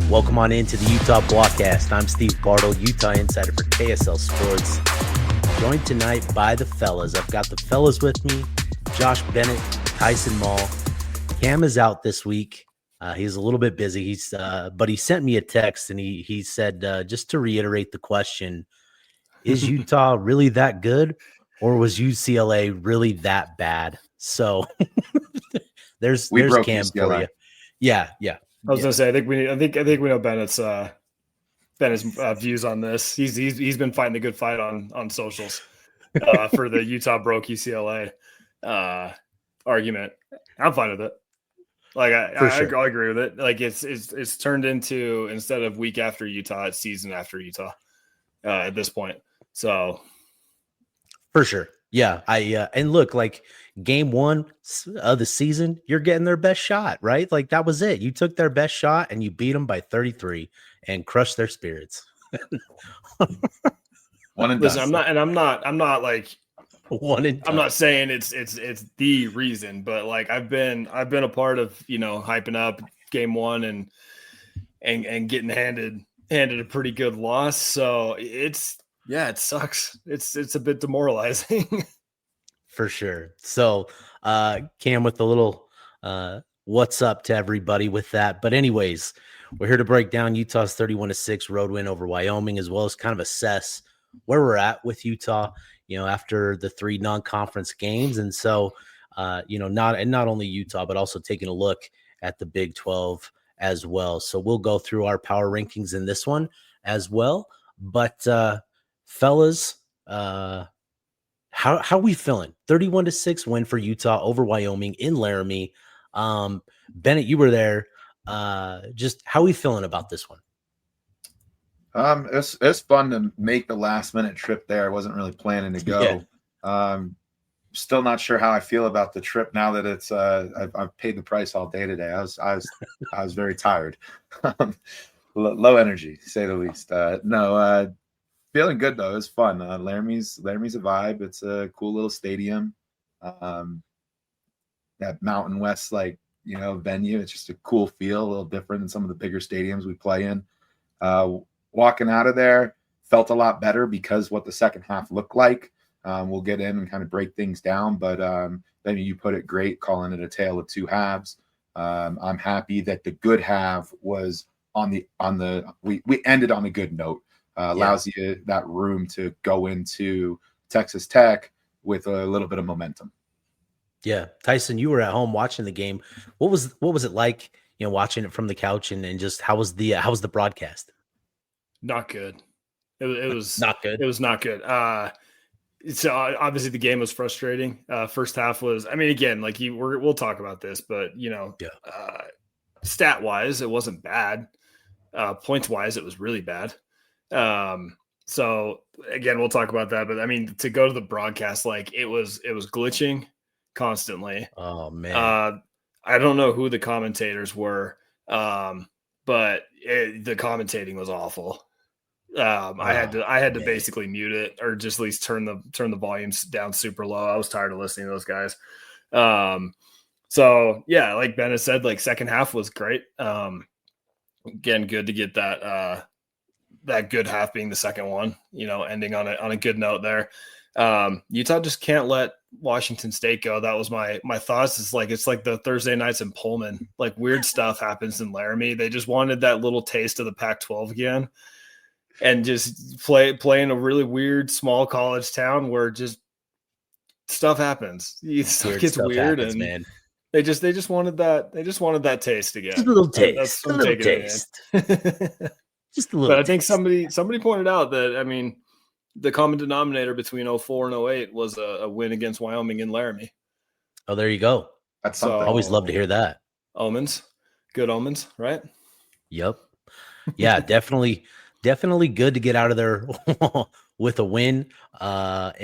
Welcome on into the Utah Blockcast. I'm Steve Bartle, Utah insider for KSL Sports. Joined tonight by the fellas. I've got the fellas with me, Josh Bennett, Tyson Mall. Cam is out this week. He's a little bit busy. But he sent me a text and he said, just to reiterate the question, is Utah really that good, or was UCLA really that bad? So there's Cam UCLA for you. Yeah. I was gonna say, I think we know Bennett's views on this. He's been fighting the good fight on socials for the Utah broke UCLA argument. I'm fine with it. Like I agree with it. Like it's turned into, instead of week after Utah, it's season after Utah at this point. So for sure. Yeah. And look, like game one of the season, you're getting their best shot, right? Like that was it. You took their best shot and you beat them by 33 and crushed their spirits. One and listen, done. I'm not like one and done. I'm not saying it's the reason, but like I've been a part of, hyping up game one and getting handed a pretty good loss. So it sucks. It's a bit demoralizing. For sure. So Cam with a little what's up to everybody with that. But anyways, we're here to break down Utah's 31-6 road win over Wyoming, as well as kind of assess where we're at with Utah, after the 3 non-conference games. And so, not only Utah, but also taking a look at the Big 12 as well. So we'll go through our power rankings in this one as well. But fellas, how we feeling? 31-6 win for Utah over Wyoming in Laramie. Bennett, you were there. Just how we feeling about this one? It's fun to make the last minute trip there. I wasn't really planning to go. Yeah. Still not sure how I feel about the trip now that it's I've paid the price all day today. I was very tired. Low energy, to say the least. Feeling good though. It was fun. Laramie's a vibe. It's a cool little stadium. That Mountain West venue. It's just a cool feel, a little different than some of the bigger stadiums we play in. Walking out of there felt a lot better because what the second half looked like. We'll get in and kind of break things down, but then you put it great, calling it a tale of two halves. I'm happy that the good half was we ended on a good note. Allows you that room to go into Texas Tech with a little bit of momentum. Yeah. Tyson, you were at home watching the game. What was it like, watching it from the couch and just how was the broadcast? Not good. It was not good. It was not good. So obviously the game was frustrating. First half was, again, like we'll talk about this, but stat wise, it wasn't bad. Points wise, it was really bad. So again, we'll talk about that, but to go to the broadcast, like it was glitching constantly. Oh man. I don't know who the commentators were. But the commentating was awful. I had to basically mute it or just at least turn the volumes down super low. I was tired of listening to those guys. So yeah, like Bennett said, like second half was great. Again, good to get that good half being the second one, ending on a good note there. Utah just can't let Washington State go. That was my thoughts. It's like the Thursday nights in Pullman, like weird stuff happens in Laramie. They just wanted that little taste of the Pac-12 again and just play in a really weird small college town where just stuff happens. Stuff gets weird happens, and man. They just wanted that taste again. Just a little taste. A little taste. Just a little. But I think somebody pointed out that the common denominator between 04 and 08 was a win against Wyoming in Laramie. Oh, there you go. That's something. Always love to hear that. Omens, good omens, right? Yep. Yeah, definitely good to get out of there with a win. That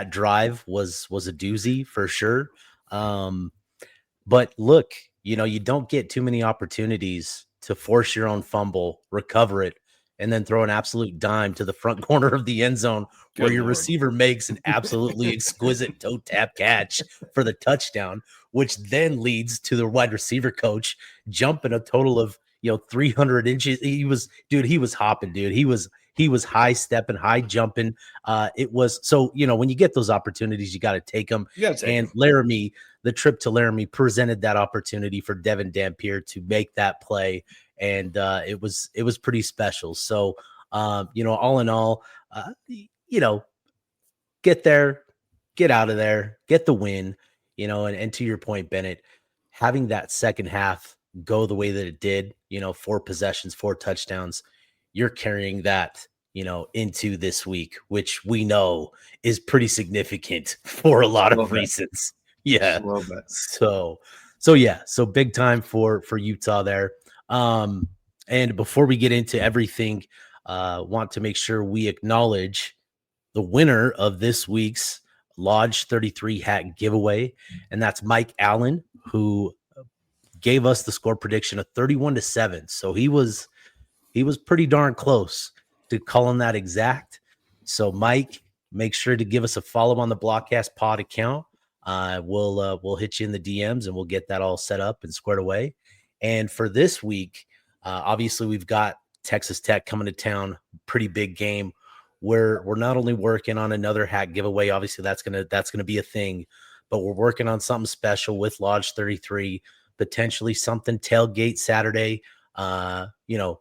drive was a doozy for sure. But look, you don't get too many opportunities to force your own fumble, recover it, and then throw an absolute dime to the front corner of the end zone where your receiver makes an absolutely exquisite toe tap catch for the touchdown, which then leads to the wide receiver coach jumping a total of 300 inches. He was hopping, dude. He was high stepping, high jumping. It was so, when you get those opportunities, you got to take them. And Laramie, the trip to Laramie presented that opportunity for Devin Dampier to make that play. And it was pretty special. So, all in all, get there, get out of there, get the win, and to your point, Bennett, having that second half go the way that it did, 4 possessions, 4 touchdowns, you're carrying that, into this week, which we know is pretty significant for a lot of reasons. Yeah. So big time for Utah there. And before we get into everything, want to make sure we acknowledge the winner of this week's Lodge 33 hat giveaway, and that's Mike Allen, who gave us the score prediction of 31-7. So he was pretty darn close to calling that exact. So Mike, make sure to give us a follow on the Blockcast Pod account. We'll hit you in the DMs and we'll get that all set up and squared away. And for this week, obviously we've got Texas Tech coming to town, pretty big game. We're not only working on another hat giveaway, obviously that's gonna be a thing, but we're working on something special with Lodge 33, potentially something tailgate Saturday.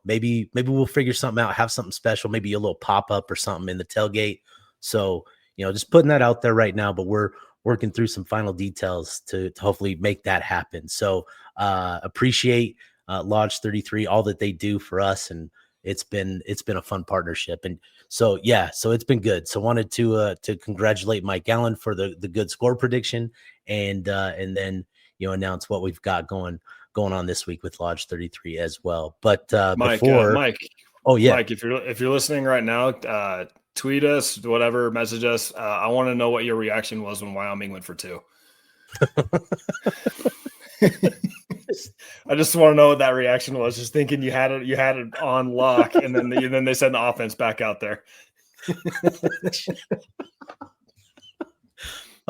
Maybe we'll figure something out, have something special, maybe a little pop-up or something in the tailgate. So, just putting that out there right now, but we're working through some final details to hopefully make that happen. So appreciate Lodge 33, all that they do for us, and it's been a fun partnership. And so it's been good. So wanted to congratulate Mike Allen for the good score prediction, and then announce what we've got going on this week with Lodge 33 as well. But Mike, Mike, if you're listening right now, tweet us, whatever, message us. I want to know what your reaction was when Wyoming went for 2. I just want to know what that reaction was. Just thinking you had it on lock, and then they send the offense back out there.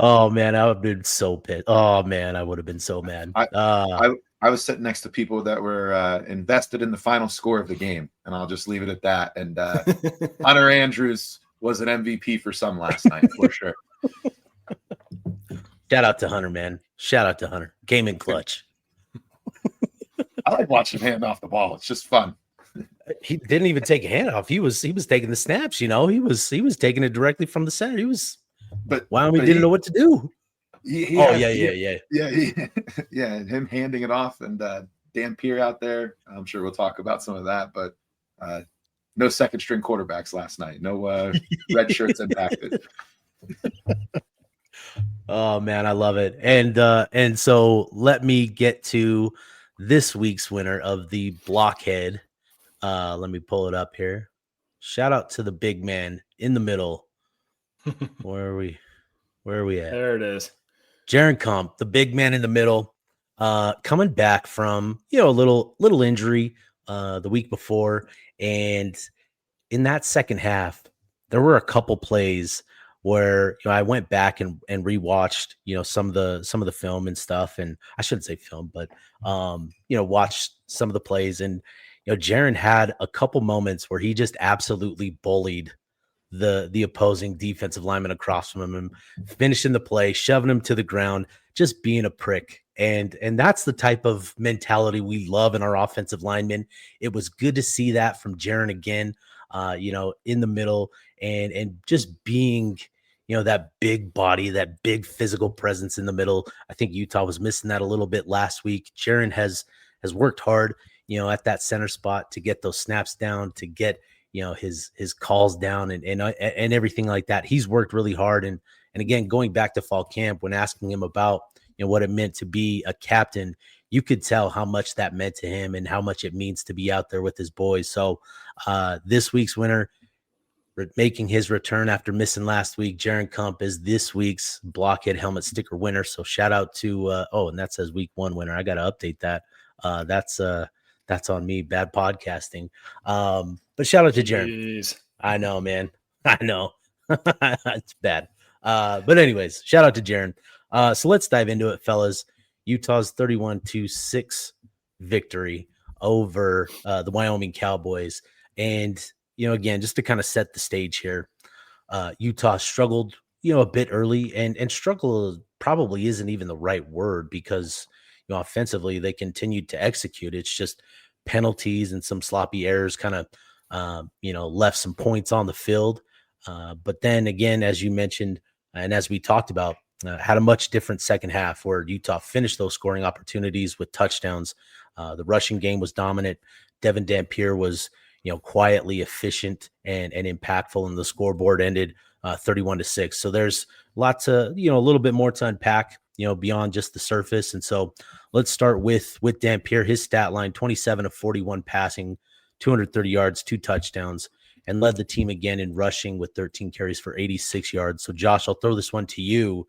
Oh man, I would have been so pissed. Oh man, I would have been so mad. I was sitting next to people that were invested in the final score of the game, and I'll just leave it at that. And Hunter Andrews was an MVP for some last night, for sure. Shout out to Hunter, man. Shout out to Hunter. Came in clutch. I like watching him hand off the ball. It's just fun. He didn't even take a hand off. He was taking the snaps. He was taking it directly from the center. But Wyoming didn't know what to do. Yeah. And him handing it off, and Dampier out there. I'm sure we'll talk about some of that, but no second string quarterbacks last night. No red shirts impacted. Oh man, I love it. And so let me get to this week's winner of the Blockhead. Let me pull it up here. Shout out to the big man in the middle. Where are we at? There it is. Jaron Kump, the big man in the middle, coming back from a little injury the week before, and in that second half, there were a couple plays where I went back and rewatched some of the film and stuff, and I shouldn't say film, but watched some of the plays, and Jaron had a couple moments where he just absolutely bullied the opposing defensive lineman across from him, finishing the play, shoving him to the ground, just being a prick. And that's the type of mentality we love in our offensive linemen. It was good to see that from Jaron again, in the middle, and just being, that big body, that big physical presence in the middle. I think Utah was missing that a little bit last week. Jaron has worked hard, at that center spot to get those snaps down, to get his calls down and everything like that. He's worked really hard. And again, going back to fall camp, when asking him about what it meant to be a captain, you could tell how much that meant to him and how much it means to be out there with his boys. So this week's winner, making his return after missing last week, Jaron Kump, is this week's Blockhead Helmet Sticker winner. So shout out to and that says week 1 winner. I got to update that. That's on me. Bad podcasting. But shout out to Jaron. I know, man. I know. It's bad. But anyways, shout out to Jaron. So let's dive into it, fellas. Utah's 31-6 victory over the Wyoming Cowboys. And, again, just to kind of set the stage here, Utah struggled, a bit early, and struggle probably isn't even the right word because, offensively they continued to execute. It's just penalties and some sloppy errors kind of, left some points on the field. But then again, as you mentioned, and as we talked about, had a much different second half where Utah finished those scoring opportunities with touchdowns. The rushing game was dominant. Devin Dampier was, quietly efficient and impactful, and the scoreboard ended 31-6. So there's lots of, a little bit more to unpack, beyond just the surface. And so let's start with Dampier. His stat line: 27 of 41 passing, 230 yards, 2 touchdowns, and led the team again in rushing with 13 carries for 86 yards. So Josh, I'll throw this one to you.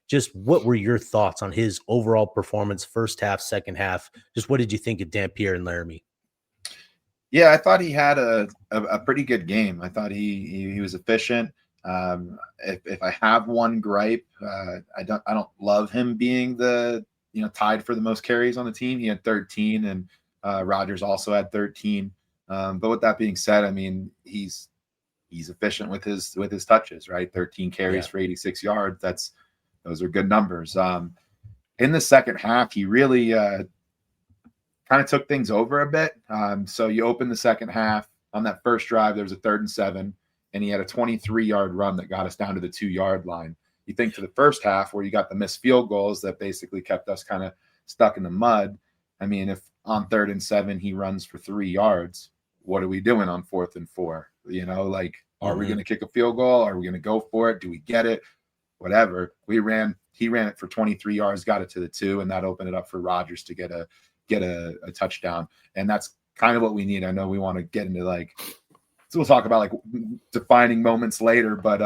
Just what were your thoughts on his overall performance, first half, second half? Just what did you think of Dampier and Laramie? Yeah, I thought he had a pretty good game. I thought he was efficient. If I have one gripe, I don't love him being the tied for the most carries on the team. He had 13, and Rodgers also had 13. But with that being said, I mean he's efficient with his touches, right? 13 carries for 86 yards. Those are good numbers. In the second half, he really kind of took things over a bit. So you open the second half on that first drive, there was a 3rd and 7, and he had a 23-yard run that got us down to the 2-yard line. You think to the first half where you got the missed field goals that basically kept us kind of stuck in the mud. I mean, if on 3rd and 7 he runs for 3 yards, what are we doing on 4th and 4? Are we going to kick a field goal? Are we going to go for it? Do we get it? Whatever. He ran it for 23 yards, got it to the 2, and that opened it up for Rodgers to get a touchdown. And that's kind of what we need. I know we want to get into so we'll talk about defining moments later, but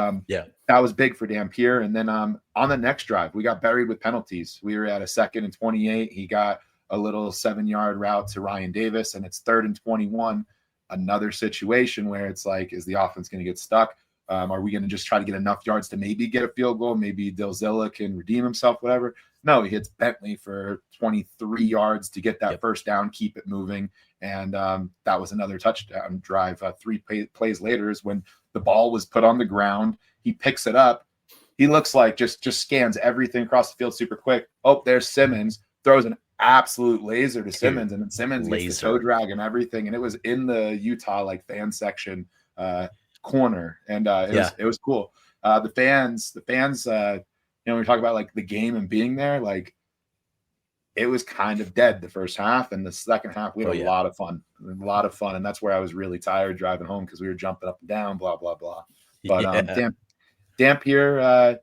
that was big for Dampier. And then on the next drive, we got buried with penalties. We were at a 2nd and 28. He got a little 7-yard route to Ryan Davis, and it's 3rd and 21. Another situation where it's is the offense going to get stuck? Are we going to just try to get enough yards to maybe get a field goal? Maybe Dilzilla can redeem himself, whatever. No, he hits Bentley for 23 yards to get that first down, keep it moving. And that was another touchdown drive. 3 plays later is when the ball was put on the ground. He picks it up. He looks like just scans everything across the field super quick. Oh, there's Simmons. Throws an absolute laser to Simmons, and then Simmons gets the toe drag and everything. And it was in the Utah fan section corner, and it was cool. The fans when we talk about the game and being there, it was kind of dead the first half, and the second half we had a lot of fun, and that's where I was really tired driving home because we were jumping up and down, blah blah blah. But Dampier,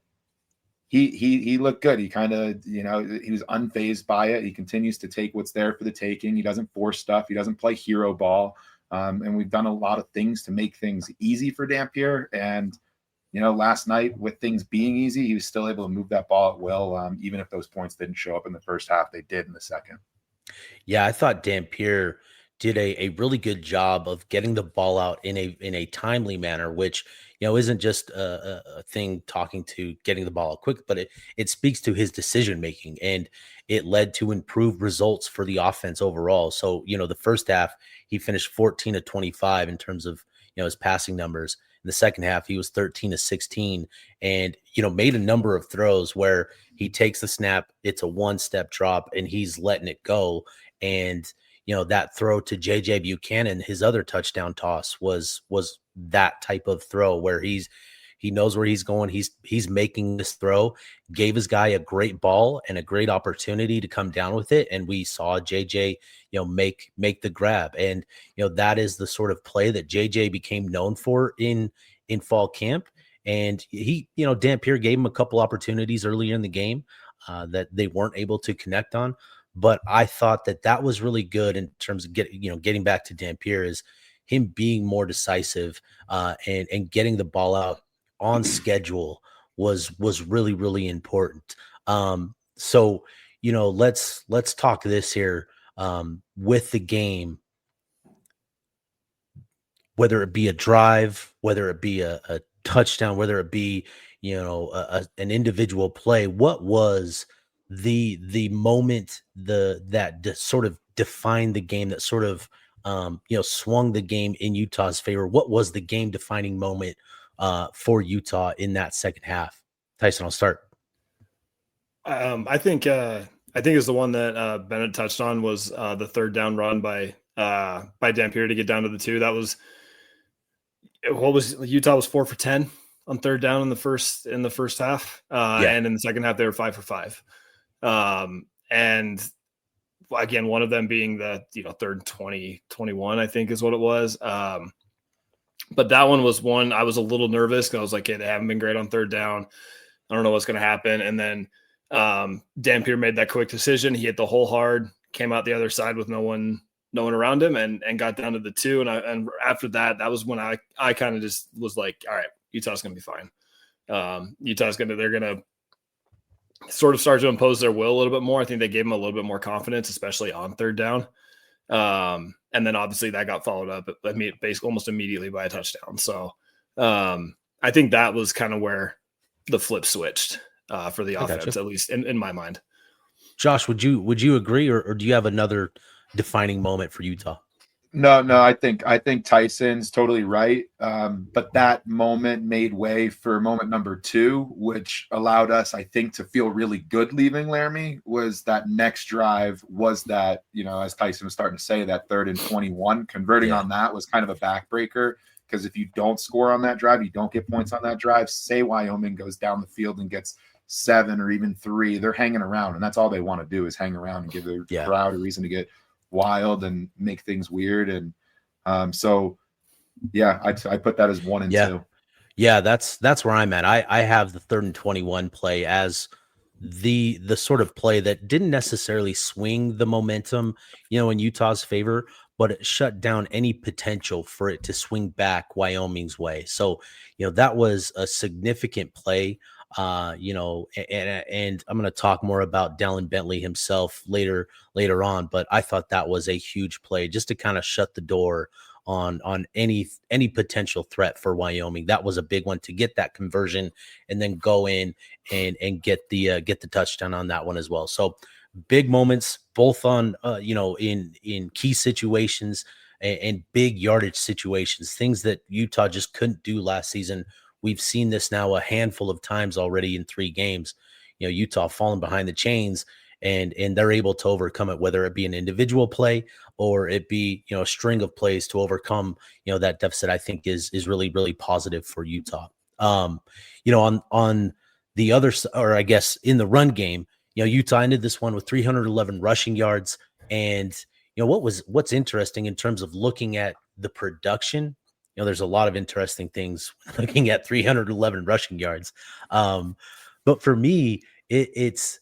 he looked good. He kind of he was unfazed by it. He continues to take what's there for the taking. He doesn't force stuff. He doesn't play hero ball. And we've done a lot of things to make things easy for Dampier. And, last night with things being easy, he was still able to move that ball at will. Even if those points didn't show up in the first half, they did in the second. Yeah, I thought Dampier did a really good job of getting the ball out in a timely manner, which, isn't just a thing talking to getting the ball out quick, but it speaks to his decision-making, and it led to improved results for the offense overall. So, the first half, he finished 14 of 25 in terms of, his passing numbers. In the second half, he was 13 of 16 and, made a number of throws where he takes the snap, it's a one-step drop, and he's letting it go. And, that throw to JJ Buchanan, his other touchdown toss was that type of throw where he knows where he's going. He's making this throw, gave his guy a great ball and a great opportunity to come down with it. And we saw JJ, make the grab. And, that is the sort of play that JJ became known for in fall camp. And he, Dampier gave him a couple opportunities earlier in the game that they weren't able to connect on. But I thought that was really good in terms of getting back to Dampier, is him being more decisive and getting the ball out on schedule was really, really important. So, let's talk this here with the game, whether it be a drive, whether it be a touchdown, whether it be, an individual play. What was the moment that sort of defined the game, that sort of swung the game in Utah's favor? What was the game defining moment for Utah in that second half? Tyson, I'll start. I think it's the one that Bennett touched on, was the third down run by Dampier to get down to the 2. That was Utah was 4 for 10 on third down in the first half, and in the second half they were 5 for 5. And again, one of them being the third and 20, 21, I think is what it was. But that one was one I was a little nervous because I was like, hey, they haven't been great on third down. I don't know what's going to happen. And then Dampier made that quick decision. He hit the hole hard, came out the other side with no one around him, and got down to the 2. And after that was when I kind of just was like, all right, Utah's going to be fine. They're going to sort of start to impose their will a little bit more. I think they gave him a little bit more confidence, especially on third down. And then obviously that got followed up basically almost immediately by a touchdown. So I think that was kind of where the flip switched for the offense, at least in my mind. Josh, would you agree, or do you have another defining moment for Utah? No, I think Tyson's totally right. But that moment made way for moment number 2, which allowed us, I think, to feel really good leaving Laramie. Was that next drive was that, as Tyson was starting to say, that 3rd and 21, converting on that was kind of a backbreaker, because if you don't score on that drive, you don't get points on that drive. Say Wyoming goes down the field and gets 7 or even 3, they're hanging around, and that's all they want to do is hang around and give the crowd a reason to get wild and make things weird. And I put that as 1 and 2. Yeah, that's where I'm at. I have the 3rd and 21 play as the sort of play that didn't necessarily swing the momentum, in Utah's favor, but it shut down any potential for it to swing back Wyoming's way. So, that was a significant play. And I'm going to talk more about Dallin Bentley himself later on, but I thought that was a huge play just to kind of shut the door on any potential threat for Wyoming. That was a big one to get that conversion and then go in and get the touchdown on that one as well. So big moments, both on in key situations and big yardage situations, things that Utah just couldn't do last season. We've seen this now a handful of times already in 3 games. Utah falling behind the chains, and they're able to overcome it, whether it be an individual play or it be a string of plays to overcome that deficit. I think is really, really positive for Utah. On the other, or I guess in the run game, Utah ended this one with 311 rushing yards, and what's interesting in terms of looking at the production. There's a lot of interesting things looking at 311 rushing yards. But for me, it's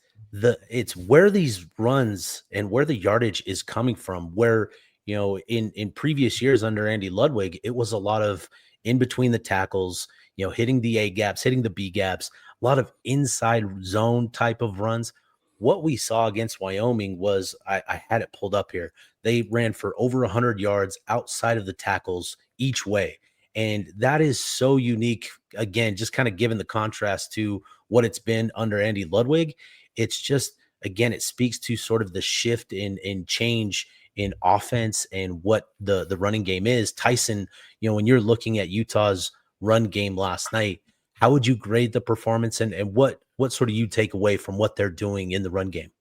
where these runs and where the yardage is coming from, where, in previous years under Andy Ludwig, it was a lot of in between the tackles, hitting the A gaps, hitting the B gaps, a lot of inside zone type of runs. What we saw against Wyoming was, I had it pulled up here, they ran for over 100 yards outside of the tackles each way. And that is so unique. Again, just kind of given the contrast to what it's been under Andy Ludwig. It's just, again, it speaks to sort of the shift in change in offense and what the running game is. Tyson, when you're looking at Utah's run game last night, how would you grade the performance, and what sort of you take away from what they're doing in the run game?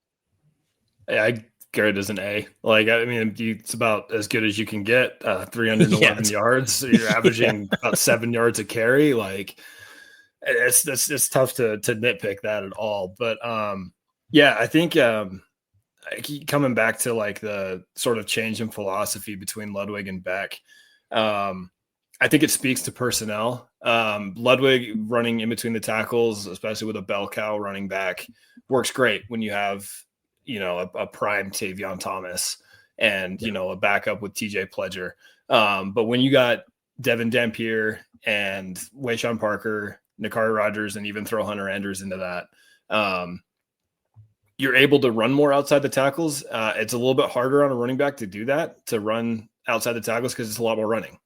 I grade it as an A. It's about as good as you can get. 311 yards. So you're averaging about 7 yards a carry. It's tough to nitpick that at all. But I think I keep coming back to the sort of change in philosophy between Ludwig and Beck. I think it speaks to personnel. Ludwig running in between the tackles, especially with a bell cow running back, works great when you have, a prime Tavion Thomas and, a backup with TJ Pledger. But when you got Devin Dampier and Wayshawn Parker, Nakari Rogers, and even throw Hunter Andrews into that, you're able to run more outside the tackles. It's a little bit harder on a running back to do that, to run outside the tackles, because it's a lot more running.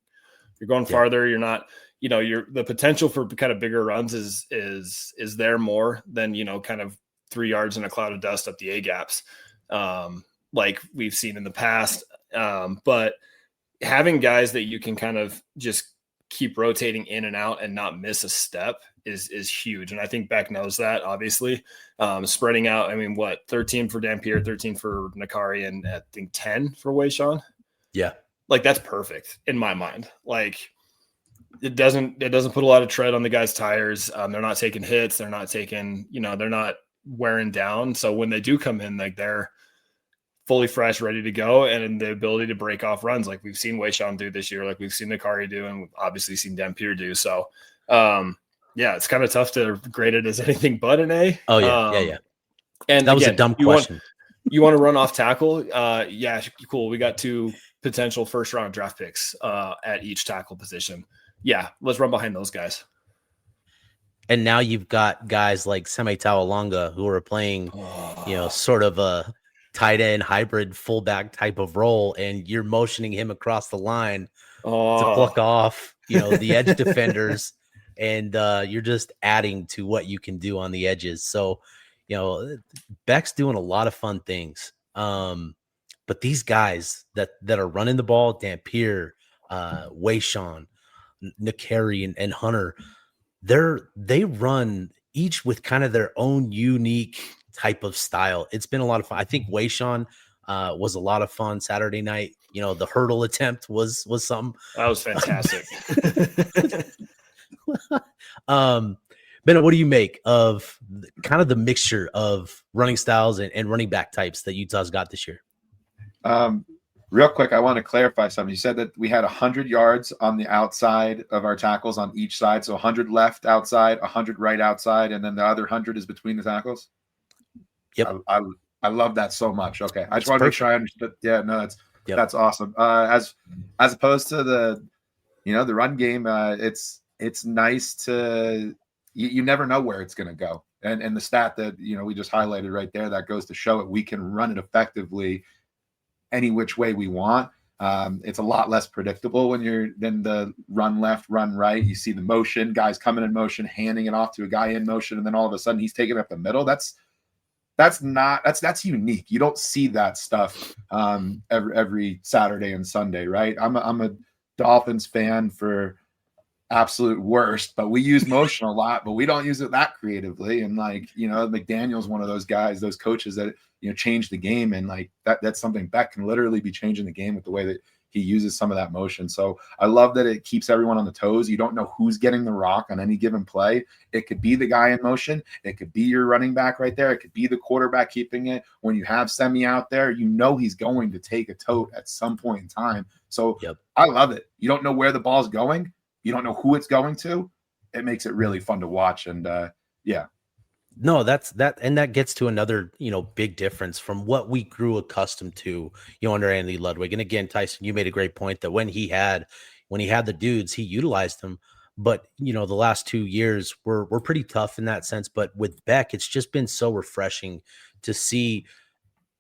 You're going farther. You're not, the potential for kind of bigger runs is there more than, kind of 3 yards in a cloud of dust up the A gaps. like we've seen in the past. But having guys that you can kind of just keep rotating in and out and not miss a step is huge. And I think Beck knows that, obviously. Spreading out, I mean, 13 for Dampier, 13 for Nakari, and I think 10 for Wayshawn. Yeah. Like, that's perfect in my mind. Like, it doesn't put a lot of tread on the guys' tires. They're not taking hits. They're not taking, they're not wearing down. So when they do come in, like, they're fully fresh, ready to go, and the ability to break off runs like we've seen Wayshawn do this year, like we've seen Nakari do, and we've obviously seen Dampier do. So, yeah, it's kind of tough to grade it as anything but an A. Oh, yeah. Yeah. And that was a dumb question. You want to run off tackle? Yeah, cool. We got 2 potential first-round draft picks at each tackle position. Yeah, let's run behind those guys. And now you've got guys like Semi Tawalonga who are playing, sort of a tight end hybrid fullback type of role, and you're motioning him across the line to pluck off, the edge defenders, and you're just adding to what you can do on the edges. So, Beck's doing a lot of fun things. But these guys that are running the ball, Dampier, Wayshawn, Nakari, and Hunter, they run each with kind of their own unique type of style. It's been a lot of fun. I think Wayshawn was a lot of fun Saturday night. The hurdle attempt was something. That was fantastic. Ben, what do you make of kind of the mixture of running styles and running back types that Utah's got this year? Real quick, I want to clarify something. You said that we had 100 yards on the outside of our tackles on each side. So 100 left outside, 100 right outside, and then the other 100 is between the tackles? Yep. I love that so much. Okay. I just want to make sure I understood. Yeah, no, that's awesome. As opposed to the run game, it's nice to, you never know where it's going to go. And the stat that, we just highlighted right there, that goes to show it. We can run it effectively any which way we want. It's a lot less predictable than the run left, run right. You see the motion, guys coming in motion, handing it off to a guy in motion, and then all of a sudden he's taking up the middle. That's unique. You don't see that stuff every Saturday and Sunday, right? I'm a Dolphins fan for absolute worst, but we use motion a lot, but we don't use it that creatively. And McDaniel's one of those guys, those coaches that change the game, and that's something Beck can literally be changing the game with the way that he uses some of that motion. So I love that it keeps everyone on the toes. You don't know who's getting the rock on any given play. It could be the guy in motion. It could be your running back right there. It could be the quarterback keeping it. When you have Semi out there, he's going to take a tote at some point in time. So I love it. You don't know where the ball's going. You don't know who it's going to. It makes it really fun to watch. And No, and that gets to another, big difference from what we grew accustomed to, under Andy Ludwig. And again, Tyson, you made a great point that when he had the dudes, he utilized them. But, the last 2 years were pretty tough in that sense. But with Beck, it's just been so refreshing to see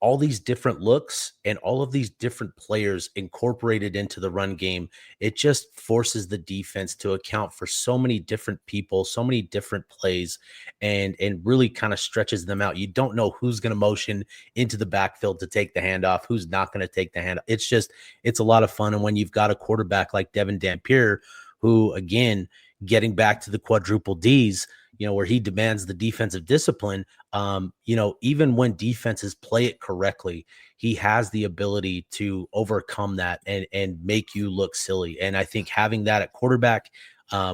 all these different looks and all of these different players incorporated into the run game. It just forces the defense to account for so many different people, so many different plays, and really kind of stretches them out. You don't know who's going to motion into the backfield to take the handoff, who's not going to take the handoff. It's a lot of fun. And when you've got a quarterback like Devin Dampier, who, again, getting back to the quadruple Ds, where he demands the defensive discipline, even when defenses play it correctly, he has the ability to overcome that and make you look silly. And I think having that at quarterback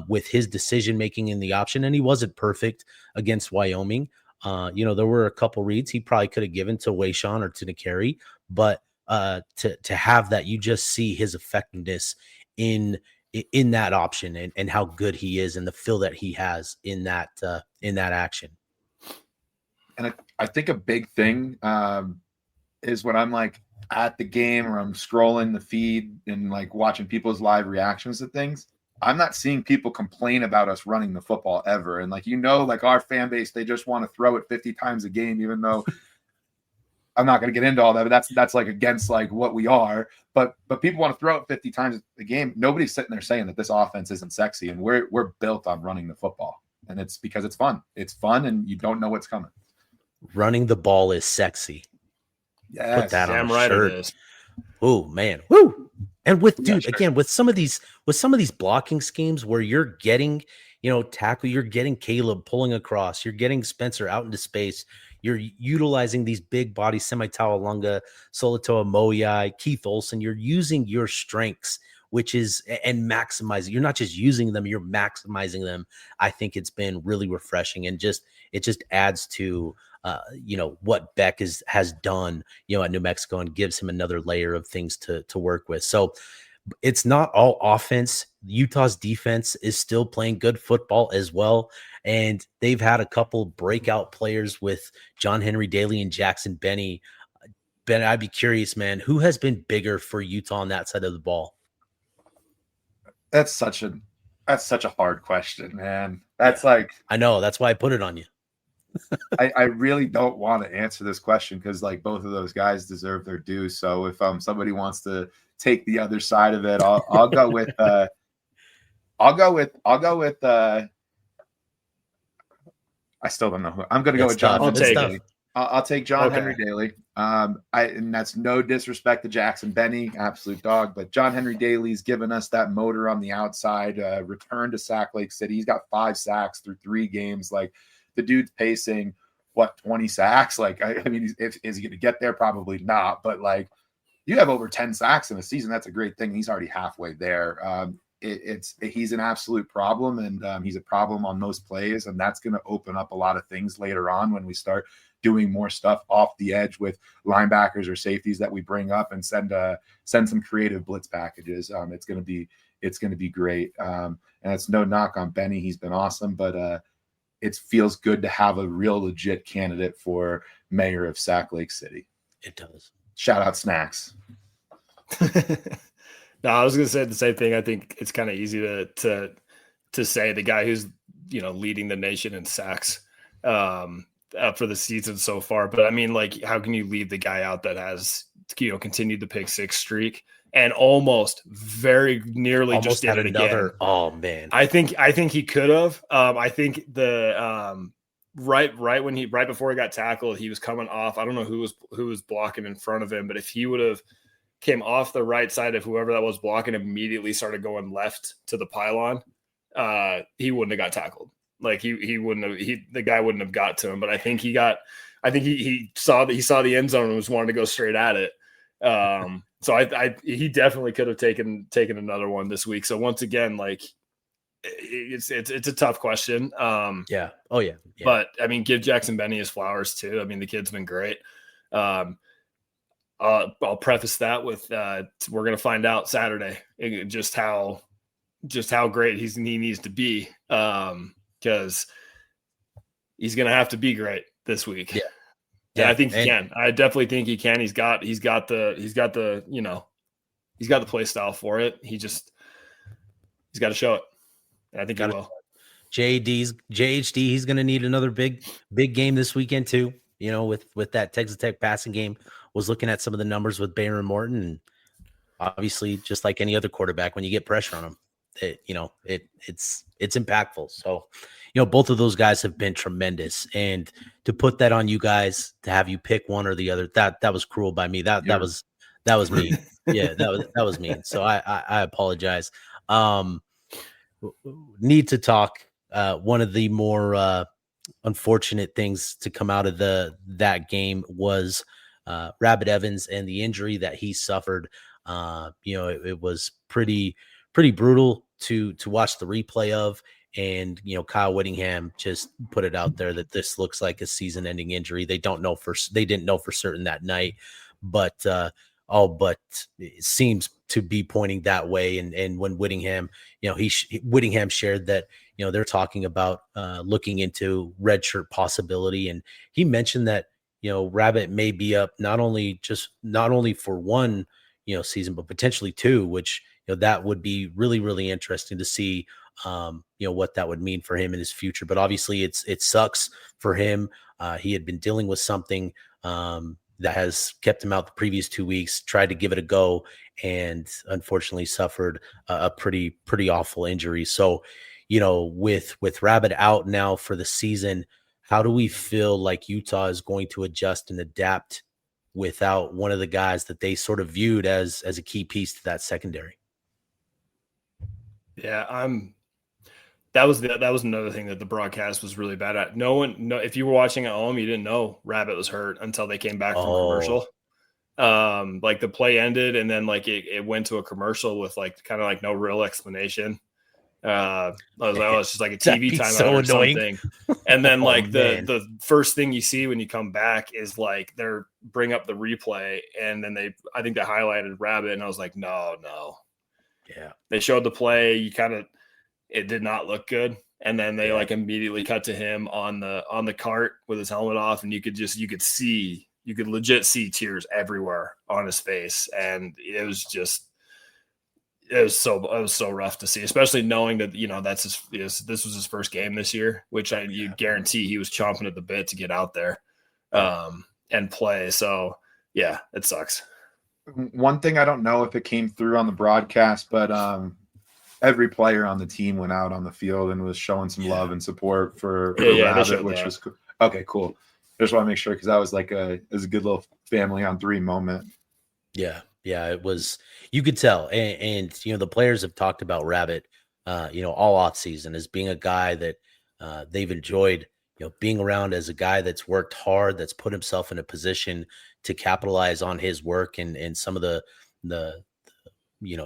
with his decision-making in the option, and he wasn't perfect against Wyoming. There were a couple reads he probably could have given to Wayshawn or to Nakari, but to have that, you just see his effectiveness in that option and how good he is and the feel that he has in that action. And I think a big thing is when I'm at the game or I'm scrolling the feed and watching people's live reactions to things, I'm not seeing people complain about us running the football ever. And our fan base, they just want to throw it 50 times a game, even though I'm not going to get into all that, but that's against what we are. But people want to throw it 50 times a game. Nobody's sitting there saying that this offense isn't sexy, and we're built on running the football, and it's because it's fun. It's fun, and you don't know what's coming. Running the ball is sexy. Put that Yes. on a Damn right it shirt. is. Oh man, woo! And with Yeah, dude, sure. again, with some of these blocking schemes where you're getting, tackle, you're getting Caleb pulling across, you're getting Spencer out into space, you're utilizing these big bodies, Semi-Tawalunga, Solatoa Moyai, Keith Olson. You're using your strengths, which is and maximizing. You're not just using them, you're maximizing them. I think it's been really refreshing and it just adds to what Beck has done, at New Mexico and gives him another layer of things to work with. So it's not all offense. Utah's defense is still playing good football as well. And they've had a couple breakout players with John Henry Daly and Jackson Benny. Ben, I'd be curious, man, who has been bigger for Utah on that side of the ball? That's such a hard question, man. That's like, I know. That's why I put it on you. I really don't want to answer this question because like both of those guys deserve their due. So if somebody wants to take the other side of it, I'll go with I still don't know who I'm going to go with. John Henry Daly. I'll take John Henry Daly. And that's no disrespect to Jackson Benny, absolute dog, but John Henry Daly's given us that motor on the outside, return to Sac Lake City. He's got 5 sacks through 3 games. Like the dude's pacing 20 sacks. Like, I mean, is he going to get there? Probably not. But like, you have over 10 sacks in a season. That's a great thing. He's already halfway there. He's an absolute problem, and he's a problem on most plays, and that's going to open up a lot of things later on when we start doing more stuff off the edge with linebackers or safeties that we bring up and send some creative blitz packages. It's going to be great. And it's no knock on Benny. He's been awesome, but it feels good to have a real legit candidate for mayor of Sac Lake City. It does. Shout out Snacks. No, I was going to say the same thing. I think it's kind of easy to say the guy who's, leading the nation in sacks for the season so far. But I mean, like, how can you leave the guy out that has, continued the pick 6 streak and almost very nearly just did it again? Oh man. I think he could have. I think the right before he got tackled, he was coming off. I don't know who was blocking in front of him, but if he would have came off the right side of whoever that was blocking, immediately started going left to the pylon, he wouldn't have got tackled. Like he wouldn't have, the guy wouldn't have got to him. But I think he saw the end zone and was wanting to go straight at it. So he definitely could have taken another one this week. So once again, like it's a tough question. Yeah. Oh yeah. But I mean, give Jackson Benny his flowers too. I mean, the kid's been great. I'll preface that with we're going to find out Saturday just how great he needs to be, because he's going to have to be great this week. Yeah. I think he can. I definitely think he can. He's got the play style for it. He's got to show it. And I think he will. JHD, he's going to need another big game this weekend too. With that Texas Tech passing game. Was looking at some of the numbers with Baron Morton, and obviously, just like any other quarterback, when you get pressure on him, it's impactful. So, both of those guys have been tremendous, and to put that on you guys, to have you pick one or the other, that was cruel by me. That was mean. Yeah, that was mean. So I apologize. Need to talk. One of the more unfortunate things to come out of that game was Rabbit Evans and the injury that he suffered. It was pretty brutal to watch the replay of, and Kyle Whittingham just put it out there that this looks like a season-ending injury. They didn't know for certain that night, but it seems to be pointing that way. And when Whittingham, Whittingham shared that they're talking about looking into redshirt possibility, and he mentioned that Rabbit may be up not only for one season, but potentially 2, which that would be really, really interesting to see what that would mean for him in his future. But obviously it sucks for him. He had been dealing with something that has kept him out the previous 2 weeks, tried to give it a go, and unfortunately suffered a pretty awful injury. So with Rabbit out now for the season, how do we feel like Utah is going to adjust and adapt without one of the guys that they sort of viewed as a key piece to that secondary. Yeah, that was another thing that the broadcast was really bad at. If you were watching at home, you didn't know Rabbit was hurt until they came back from commercial. Like the play ended and then like it went to a commercial with like kind of like no real explanation. I was like, oh, it's just like a TV timeout or something. And then like the first thing you see when you come back is like they're bring up the replay and then I think they highlighted Rabbit and I was like, no. Yeah. They showed the play. It did not look good. And then they like immediately cut to him on the cart with his helmet off. And you could legit see tears everywhere on his face. And it was so rough to see, especially knowing that, this was his first game this year, which you guarantee he was chomping at the bit to get out there and play. So yeah, it sucks. One thing I don't know if it came through on the broadcast, but every player on the team went out on the field and was showing some love and support for Rabbit, which was cool. Okay, cool. I just want to make sure because that was like a good little family on three moment. Yeah, it was. You could tell, and the players have talked about Rabbit, all off season as being a guy that they've enjoyed, being around as a guy that's worked hard, that's put himself in a position to capitalize on his work and some of the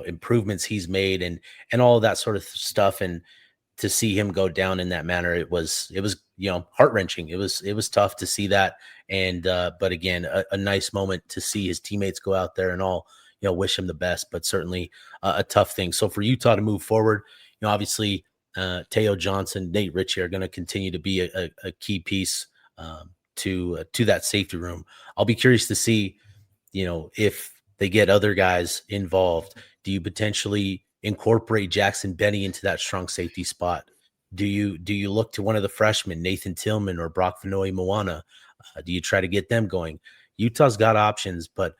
improvements he's made and all of that sort of stuff. And to see him go down in that manner, it was heart-wrenching. It was tough to see that. And but again, a nice moment to see his teammates go out there and all, wish him the best, but certainly a tough thing. So for Utah to move forward, obviously Teo Johnson, Nate Ritchie are going to continue to be a key piece to that safety room. I'll be curious to see, if they get other guys involved. Do you potentially incorporate Jackson Benny into that strong safety spot? Do you look to one of the freshmen, Nathan Tillman or Brock Vanoy Moana? Do you try to get them going? Utah's got options, but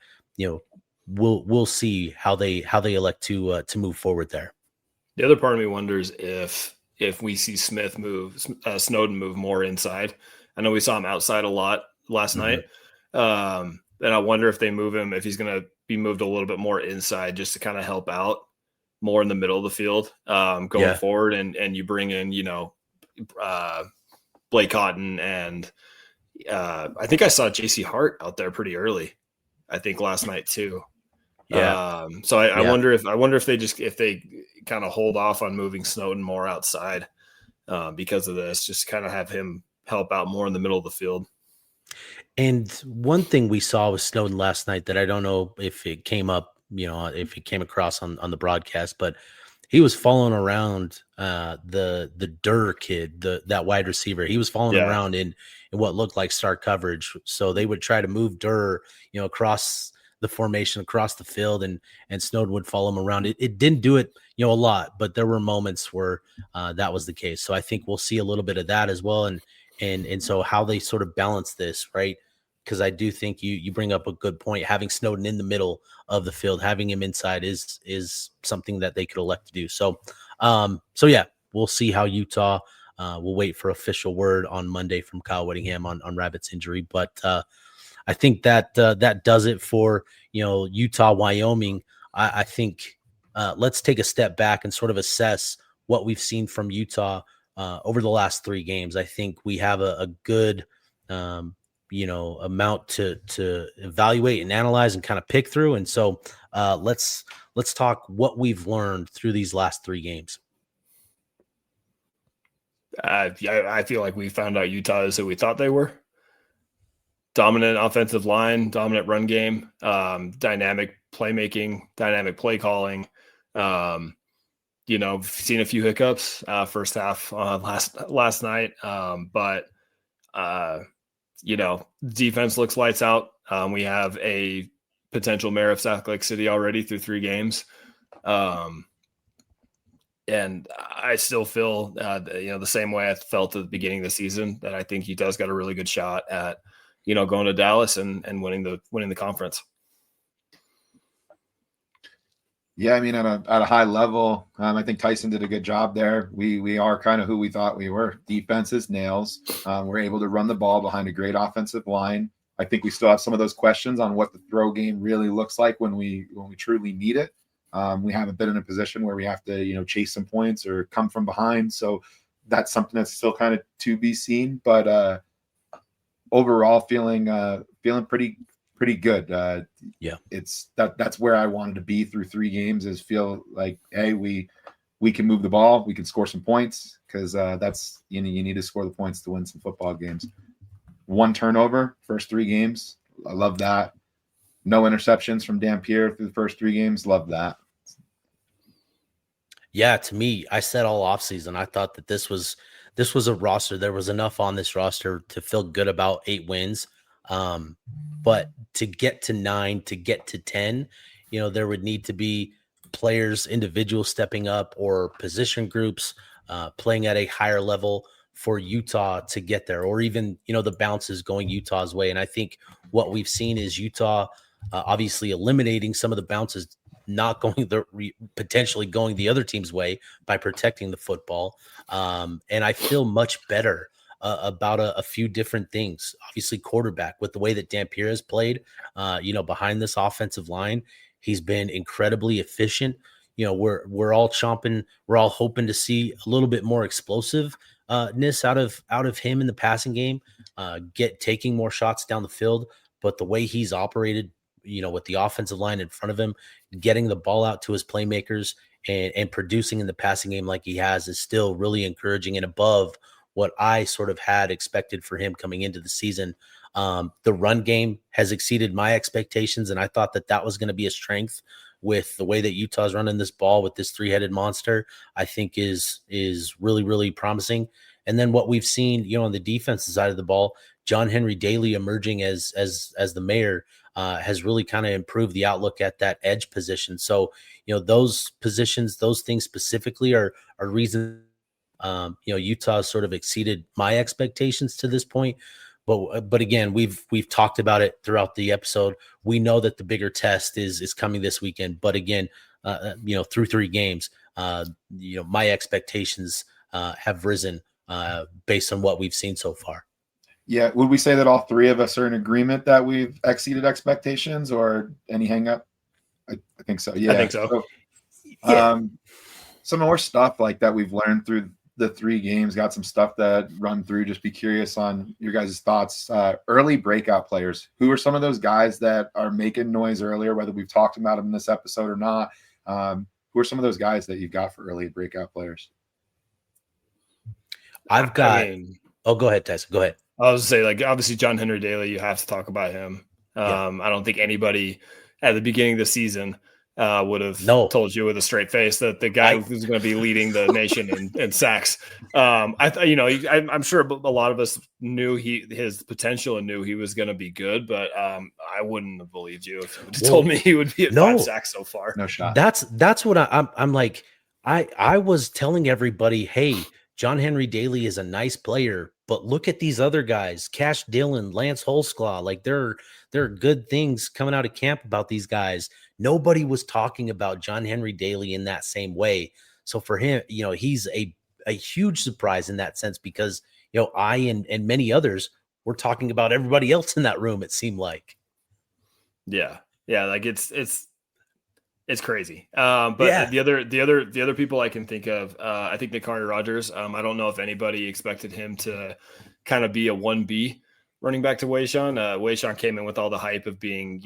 we'll see how they elect to move forward there. The other part of me wonders if we see Snowden move more inside. I know we saw him outside a lot last night. And I wonder if they move him, if he's going to be moved a little bit more inside just to kind of help out more in the middle of the field going forward. And you bring in, Blake Cotton and I think I saw JC Hart out there pretty early, I think last night too. Yeah. So I wonder if they kind of hold off on moving Snowden more outside because of this, just kind of have him help out more in the middle of the field. And one thing we saw with Snowden last night that I don't know if it came up, if it came across on the broadcast, but he was following around the Durr kid, that wide receiver. He was following around in what looked like star coverage. So they would try to move Durr, across the formation, across the field, and Snowden would follow him around. It didn't do it, a lot, but there were moments where that was the case. So I think we'll see a little bit of that as well. And so how they sort of balance this, right? Because I do think you bring up a good point. Having Snowden in the middle of the field, having him inside is something that they could elect to do. So, yeah, we'll see how Utah. We'll wait for official word on Monday from Kyle Whittingham on Rabbit's injury, but I think that does it for Utah, Wyoming. I think let's take a step back and sort of assess what we've seen from Utah over the last three games. I think we have a good amount to evaluate and analyze and kind of pick through. And so let's talk what we've learned through these last three games. I feel like we found out Utah is who we thought they were. Dominant offensive line, dominant run game, dynamic playmaking, dynamic play calling. Seen a few hiccups first half last night, but defense looks lights out. We have a potential mayor of South Lake City already through three games. And I still feel, the same way I felt at the beginning of the season, that I think Utah's got a really good shot at, going to Dallas and winning the conference. Yeah, I mean, at a high level, I think Tyson did a good job there. We are kind of who we thought we were. Defense is nails. We're able to run the ball behind a great offensive line. I think we still have some of those questions on what the throw game really looks like when we truly need it. We haven't been in a position where we have to, chase some points or come from behind. So that's something that's still kind of to be seen. But overall, feeling pretty good. Yeah. That's where I wanted to be through 3 games, is feel like, hey, we can move the ball, we can score some points, because that's you need to score the points to win some football games. 1 turnover first 3 games. I love that. No interceptions from Dampier through the first 3 games. Love that. Yeah, to me, I said all offseason, I thought that this was a roster. There was enough on this roster to feel good about 8 wins. But to get to 9, to get to 10, there would need to be players, individuals stepping up, or position groups playing at a higher level for Utah to get there, or even, the bounces going Utah's way. And I think what we've seen is Utah obviously eliminating some of the bounces, not going potentially going the other team's way by protecting the football. And I feel much better about a few different things. Obviously, quarterback, with the way that Dampier has played, behind this offensive line, he's been incredibly efficient. We're all hoping to see a little bit more explosiveness out of him in the passing game, taking more shots down the field. But the way he's operated, with the offensive line in front of him, getting the ball out to his playmakers and producing in the passing game like he has, is still really encouraging and above what I sort of had expected for him coming into the season. The run game has exceeded my expectations, and I thought that was going to be a strength with the way that Utah's running this ball with this 3-headed monster. I think is really, really promising. And then what we've seen, on the defensive side of the ball, John Henry Daly emerging as the mayor has really kind of improved the outlook at that edge position. So, those positions, those things specifically are reasons, Utah has sort of exceeded my expectations to this point. But again, we've talked about it throughout the episode. We know that the bigger test is coming this weekend. But again, through 3 games, my expectations have risen based on what we've seen so far. Yeah. Would we say that all 3 of us are in agreement that we've exceeded expectations, or any hang up? I think so. Yeah. I think so. Some more stuff like that we've learned through the 3 games. Got some stuff that run through. Just be curious on your guys' thoughts. Early breakout players. Who are some of those guys that are making noise earlier, whether we've talked about them in this episode or not? Who are some of those guys that you've got for early breakout players? Go ahead, Tyson. Go ahead. I was say, obviously John Henry Daly, you have to talk about him. I don't think anybody at the beginning of the season would have told you with a straight face that the guy who's going to be leading the nation in sacks. I'm sure a lot of us knew his potential and knew he was going to be good, but I wouldn't have believed you if you told me he would be at 5 sacks so far. No shot. That's what I'm like. I was telling everybody, hey, John Henry Daly is a nice player, but look at these other guys, Cash Dillon, Lance Holsclaw. Like there are good things coming out of camp about these guys. Nobody was talking about John Henry Daly in that same way. So for him, he's a huge surprise in that sense, because, I and many others were talking about everybody else in that room, it seemed like. Yeah. Yeah. Like it's crazy. But the other people I can think of, I think Nikari Rogers, I don't know if anybody expected him to kind of be a 1B running back to Wayshawn. Wayshawn came in with all the hype of being,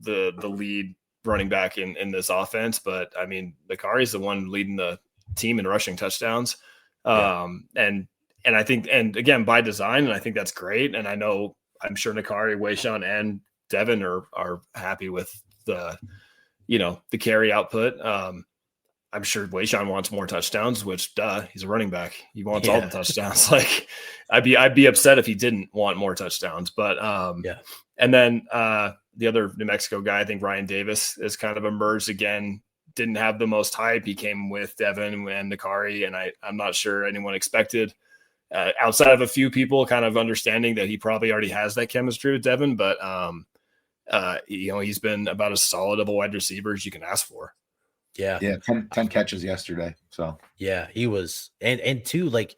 the lead running back in this offense. But I mean, Nikari is the one leading the team in rushing touchdowns. And I think, and again, by design, and I think that's great. And I'm sure Nikari, Wayshawn, and Devin are happy with the carry output. I'm sure Wayshawn wants more touchdowns, which he's a running back. He wants all the touchdowns. Like I'd be upset if he didn't want more touchdowns, but and then the other New Mexico guy, I think Ryan Davis has kind of emerged again. Didn't have the most hype. He came with Devin and Nikari, and I'm not sure anyone expected outside of a few people kind of understanding that he probably already has that chemistry with Devin, but he's been about as solid of a wide receiver as you can ask for. Yeah. 10 catches yesterday. So yeah, he was, and too, like,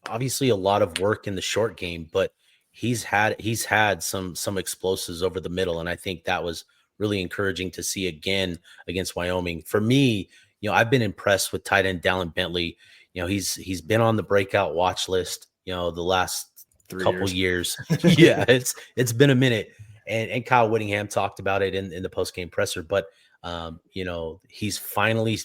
obviously a lot of work in the short game, but he's had some explosives over the middle, and I think that was really encouraging to see again against Wyoming. For me, I've been impressed with tight end Dallin Bentley. He's been on the breakout watch list, the last 3 couple years. Yeah, it's been a minute. And Kyle Whittingham talked about it in the post-game presser, but he's finally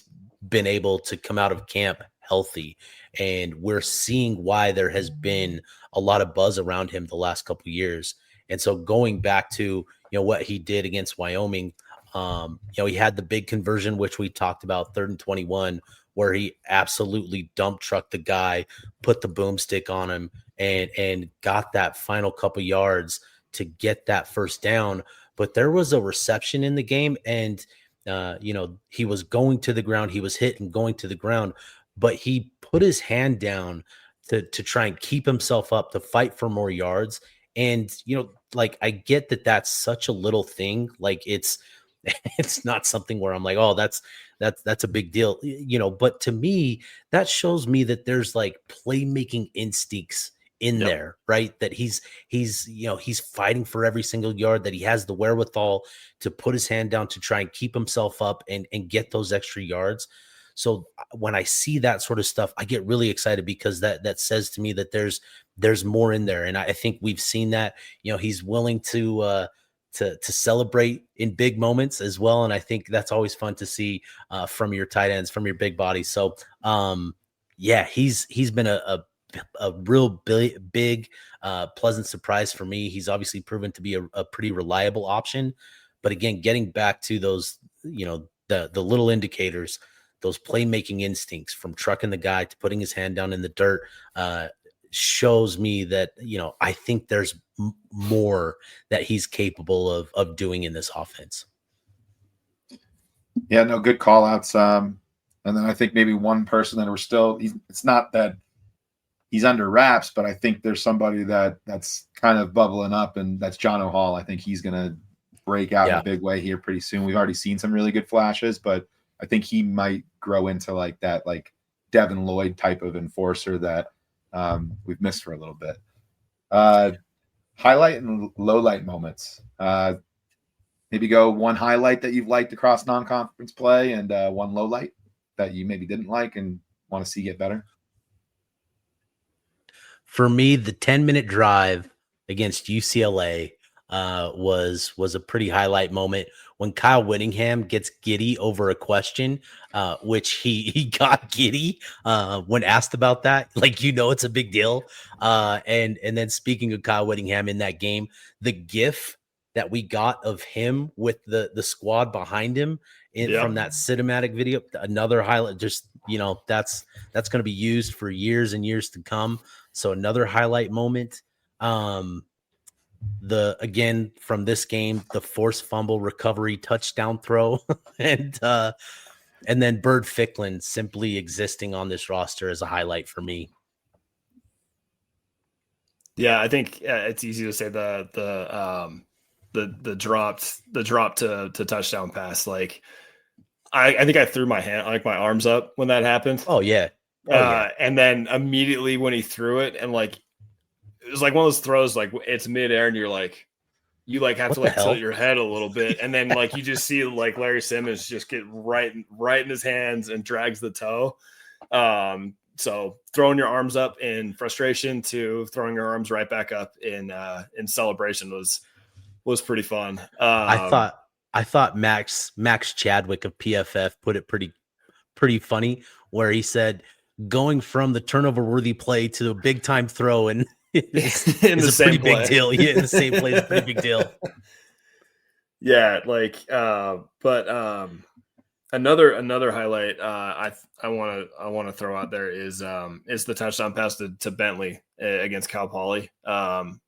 been able to come out of camp healthy, and we're seeing why there has been a lot of buzz around him the last couple of years. And so going back to what he did against Wyoming, he had the big conversion, which we talked about, 3rd and 21, where he absolutely dump trucked the guy, put the boomstick on him, and got that final couple yards to get that first down. But there was a reception in the game, and he was going to the ground. He was hit and going to the ground, but he put his hand down to try and keep himself up, to fight for more yards. And, like, I get that that's such a little thing. Like, it's not something where I'm like, oh, that's a big deal, but to me, that shows me that there's like playmaking instincts in there, right? That he's fighting for every single yard, that he has the wherewithal to put his hand down to try and keep himself up and get those extra yards. So when I see that sort of stuff, I get really excited, because that says to me that there's more in there. And I think we've seen that, he's willing to celebrate in big moments as well. And I think that's always fun to see from your tight ends, from your big bodies. So he's been a real big pleasant surprise for me. He's obviously proven to be a pretty reliable option, but again, getting back to those, the little indicators, those playmaking instincts, from trucking the guy to putting his hand down in the dirt, shows me that, I think there's more that he's capable of doing in this offense. Yeah, no, good call outs. And then I think maybe one person that it's not that he's under wraps, but I think there's somebody that's kind of bubbling up, and that's John O'Hall. I think he's going to break out in a big way here pretty soon. We've already seen some really good flashes, but I think he might grow into like that, like Devin Lloyd type of enforcer that we've missed for a little bit. Highlight and low light moments. Maybe go one highlight that you've liked across non-conference play, and one low light that you maybe didn't like and want to see get better. For me, the 10-minute drive against UCLA was a pretty highlight moment, when Kyle Whittingham gets giddy over a question, which he got giddy when asked about that. Like, it's a big deal. And then, speaking of Kyle Whittingham in that game, the GIF that we got of him with the squad behind him from that cinematic video, another highlight. Just, that's going to be used for years and years to come. So another highlight moment. Again, from this game, the forced fumble recovery touchdown throw, and then Bird Ficklin simply existing on this roster as a highlight for me. Yeah, I think it's easy to say the drop to touchdown pass. Like, I think I threw my arms up when that happened. Oh yeah. And then immediately when he threw it, and like, it was like one of those throws, like it's midair, and you have to tilt your head a little bit, and then like you just see like Larry Simmons just get right in his hands and drags the toe. So throwing your arms up in frustration to throwing your arms right back up in celebration was pretty fun. I thought Max Chadwick of PFF put it pretty funny, where he said, going from the turnover worthy play to a big time throw and is a pretty big deal. Yeah, in the same play is a pretty big deal. Yeah, like another highlight I want to throw out there is the touchdown pass to Bentley against Cal Poly.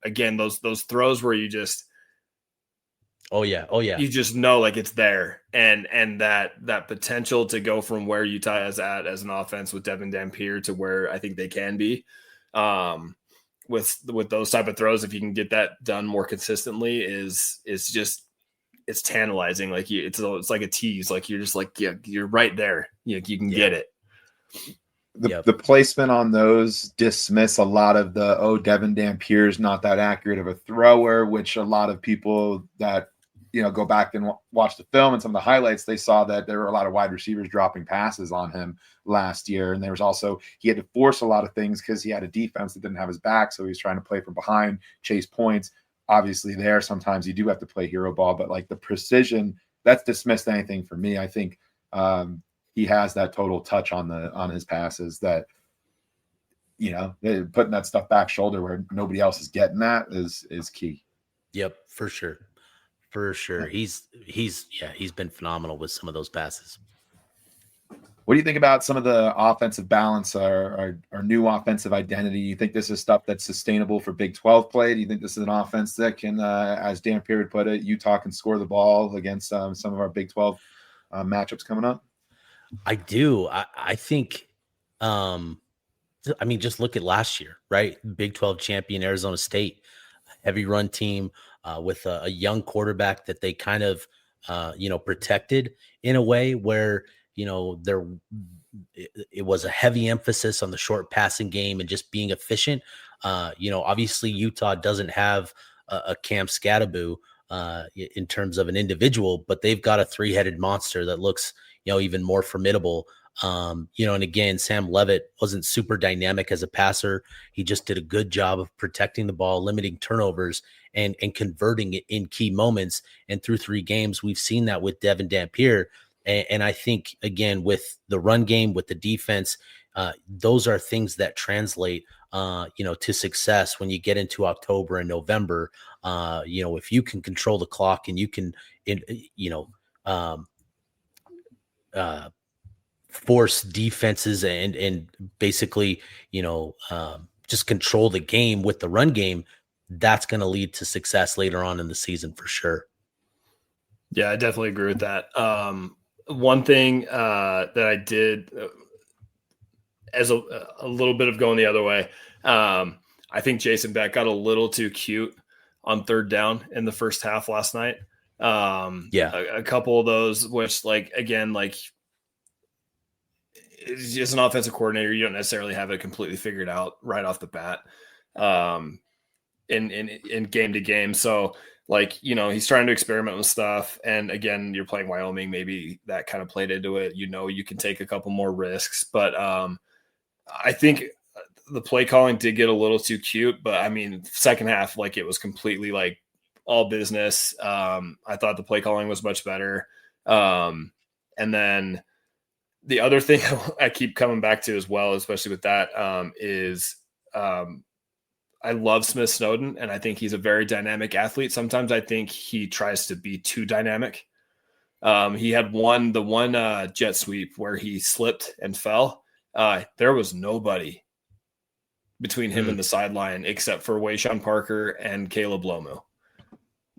Again, those throws where you just you just know, like, it's there, and that potential to go from where Utah is at as an offense with Devin Dampier to where I think they can be. With those type of throws, if you can get that done more consistently, it's tantalizing. Like, it's like a tease. Like, you're just like, yeah, you're right there. You can get it. the placement on those dismiss a lot of the, Devin Dampier's not that accurate of a thrower, which a lot of people that, go back and watch the film and some of the highlights, they saw that there were a lot of wide receivers dropping passes on him last year. And there was also, he had to force a lot of things because he had a defense that didn't have his back. So he was trying to play from behind, chase points. Obviously there, sometimes you do have to play hero ball, but like the precision, that's dismissed anything for me. I think he has that total touch on his passes that, putting that stuff back shoulder where nobody else is getting that is key. Yep, for sure. For sure. He's been phenomenal with some of those passes. What do you think about some of the offensive balance or new offensive identity? You think this is stuff that's sustainable for Big 12 play? Do you think this is an offense that can, as Dampier would put it, Utah can score the ball against some of our Big 12 matchups coming up? I do. I think, just look at last year, right? Big 12 champion Arizona State, heavy run team with a young quarterback that they kind of, protected in a way where, it was a heavy emphasis on the short passing game and just being efficient. Obviously Utah doesn't have a Cam Scattaboo in terms of an individual, but they've got a three-headed monster that looks, even more formidable. And again, Sam Levitt wasn't super dynamic as a passer. He just did a good job of protecting the ball, limiting turnovers, and converting it in key moments. And through 3 games, we've seen that with Devin Dampier. And I think, again, with the run game, with the defense, those are things that translate, to success when you get into October and November. If you can control the clock and you can, force defenses and basically, just control the game with the run game, that's going to lead to success later on in the season for sure. Yeah, I definitely agree with that. One thing that I did as a little bit of going the other way, I think Jason Beck got a little too cute on 3rd down in the first half last night. A couple of those, which as an offensive coordinator, you don't necessarily have it completely figured out right off the bat in game to game. So he's trying to experiment with stuff. And again, you're playing Wyoming. Maybe that kind of played into it. You can take a couple more risks, but I think the play calling did get a little too cute, but second half, it was completely all business. I thought the play calling was much better. And then the other thing I keep coming back to as well, especially with that, is I love Smith Snowden, and I think he's a very dynamic athlete. Sometimes I think he tries to be too dynamic. He had the one jet sweep where he slipped and fell. There was nobody between him and the sideline except for Wayshawn Parker and Caleb Lomu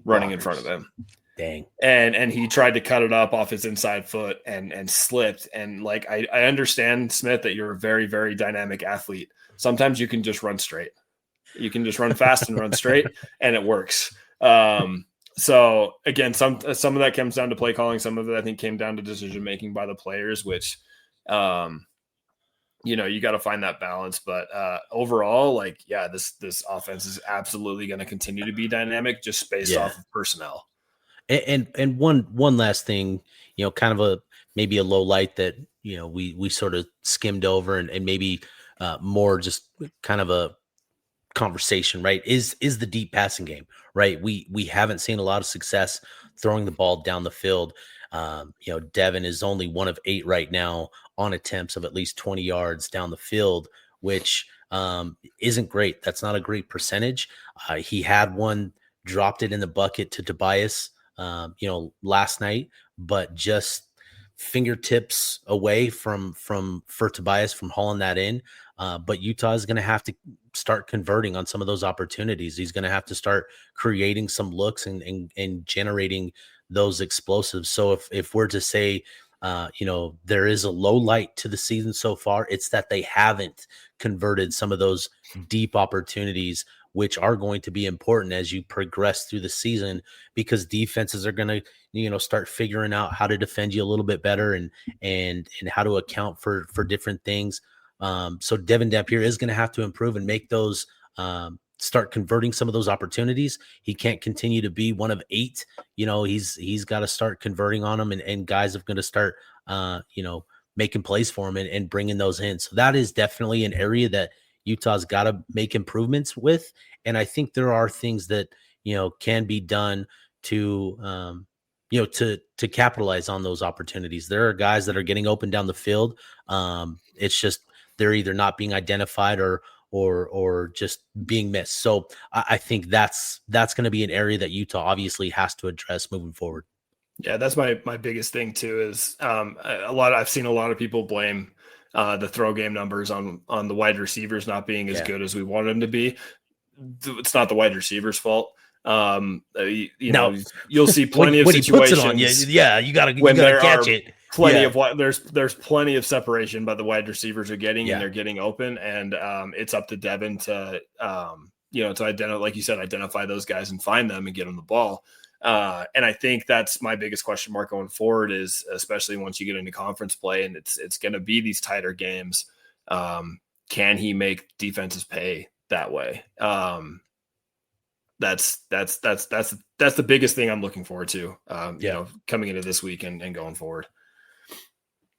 running in front of him. Dang. And he tried to cut it up off his inside foot and slipped. And I understand, Smith, that you're a very, very dynamic athlete. Sometimes you can just run straight. You can just run fast and run straight, and it works. So again, some of that comes down to play calling. Some of it, I think, came down to decision making by the players, which, you got to find that balance. But overall, this offense is absolutely going to continue to be dynamic, just based off of personnel. And one last thing, kind of maybe a low light that we sort of skimmed over and maybe more just kind of a conversation, right, is the deep passing game, right? We haven't seen a lot of success throwing the ball down the field. Devin is only 1 of 8 right now on attempts of at least 20 yards down the field, which isn't great. That's not a great percentage. He had one, dropped it in the bucket to Tobias last night, but just fingertips away for Tobias from hauling that in. But Utah is going to have to start converting on some of those opportunities. He's going to have to start creating some looks and generating those explosives. So if we're to say, there is a low light to the season so far, it's that they haven't converted some of those deep opportunities, which are going to be important as you progress through the season, because defenses are going to, start figuring out how to defend you a little bit better and how to account for different things. So Devin Dampier is going to have to improve and make those, start converting some of those opportunities. He can't continue to be one of 8. He's got to start converting on them, and guys are going to start, making plays for him and bringing those in. So that is definitely an area that Utah's got to make improvements with. And I think there are things that, can be done to, to capitalize on those opportunities. There are guys that are getting open down the field. It's just they're either not being identified or just being missed. So I think that's going to be an area that Utah obviously has to address moving forward. Yeah, that's my biggest thing too. Is I've seen a lot of people blame the throw game numbers on the wide receivers not being as good as we wanted them to be. It's not the wide receivers' fault. You'll see plenty of situations. He puts it on, you gotta catch it. There's plenty of separation, but the wide receivers are getting and they're getting open, and it's up to Devin to to identify, like you said, identify those guys and find them and get them the ball. And I think that's my biggest question mark going forward, is especially once you get into conference play and it's going to be these tighter games. Can he make defenses pay that way? That's the biggest thing I'm looking forward to, coming into this week and going forward.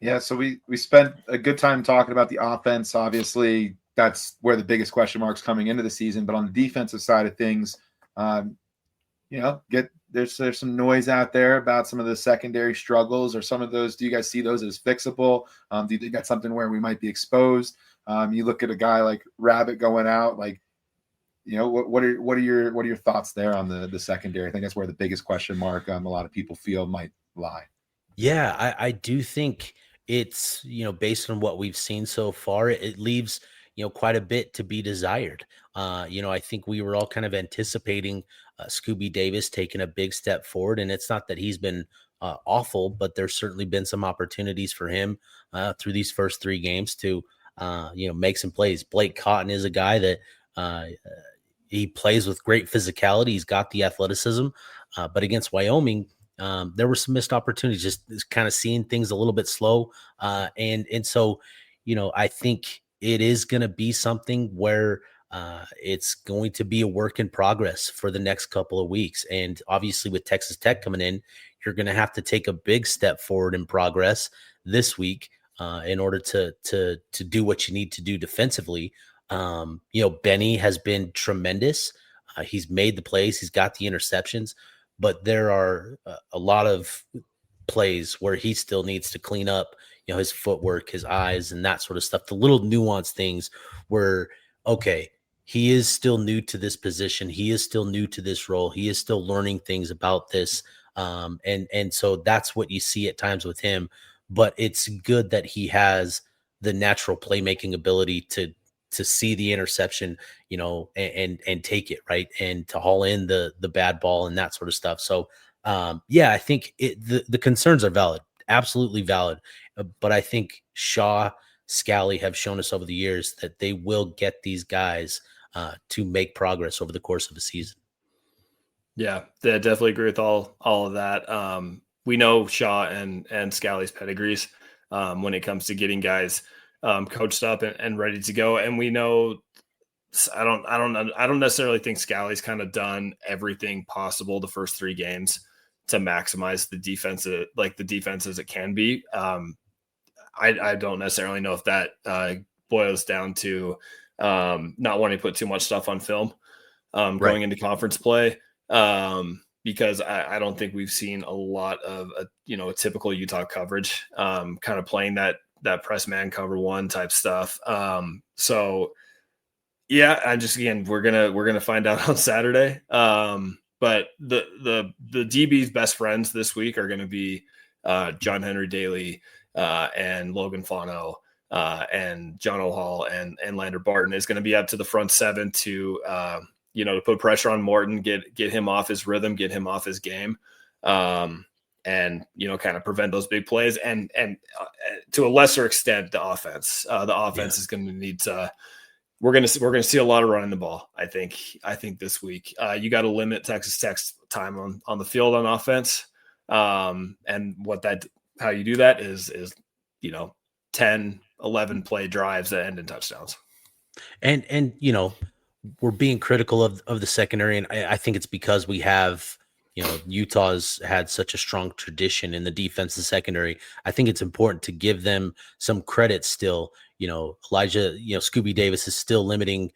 Yeah. So we spent a good time talking about the offense. Obviously that's where the biggest question marks coming into the season, but on the defensive side of things, there's some noise out there about some of the secondary struggles, or some of those. Do you guys see those as fixable? Do you think that's something where we might be exposed? You look at a guy like Rabbit going out, like, what are your thoughts there on the secondary? I think that's where the biggest question mark a lot of people feel might lie. Yeah, I do think it's, based on what we've seen so far, it leaves, quite a bit to be desired. I think we were all kind of anticipating Scooby Davis taking a big step forward, and it's not that he's been awful, but there's certainly been some opportunities for him through these first 3 games to, make some plays. Blake Cotton is a guy that he plays with great physicality. He's got the athleticism, but against Wyoming, there were some missed opportunities, just kind of seeing things a little bit slow. And so, I think it is going to be something where it's going to be a work in progress for the next couple of weeks. And obviously with Texas Tech coming in, you're going to have to take a big step forward in progress this week in order to do what you need to do defensively. Benny has been tremendous. He's made the plays. He's got the interceptions, but there are a lot of plays where he still needs to clean up, his footwork, his eyes, and that sort of stuff. The little nuanced things where, okay, he is still new to this position. He is still new to this role. He is still learning things about this. And so that's what you see at times with him, but it's good that he has the natural playmaking ability to see the interception, and take it right, and to haul in the bad ball and that sort of stuff. So, I think the concerns are valid, absolutely valid. But I think Shaw, Scally have shown us over the years that they will get these guys to make progress over the course of a season. Yeah, definitely agree with all of that. We know Shaw and Scally's pedigrees when it comes to getting guys coached up and ready to go. And we know, I don't necessarily think Scally's kind of done everything possible the first 3 games to maximize the defense, like the defense as it can be. I don't necessarily know if that boils down to not wanting to put too much stuff on film going into conference play. Because I don't think we've seen a lot of a typical Utah coverage, kind of playing that press man cover 1 type stuff. So yeah, we're gonna find out on Saturday. But the DB's best friends this week are going to be John Henry Daly and Logan Fano and John O'Hall and Lander Barton is going to be up to the front 7 to to put pressure on Morton, get him off his rhythm, get him off his game, and kind of prevent those big plays. And to a lesser extent, the offense. Is going to need to. We're going to see a lot of running the ball. I think this week you got to limit Texas Tech's time on the field on offense, and how you do that is 10, 11 play drives that end in touchdowns. And we're being critical of the secondary, and I think it's because we have, Utah's had such a strong tradition in the defensive secondary. I think it's important to give them some credit still. Elijah, Scooby Davis is still limiting,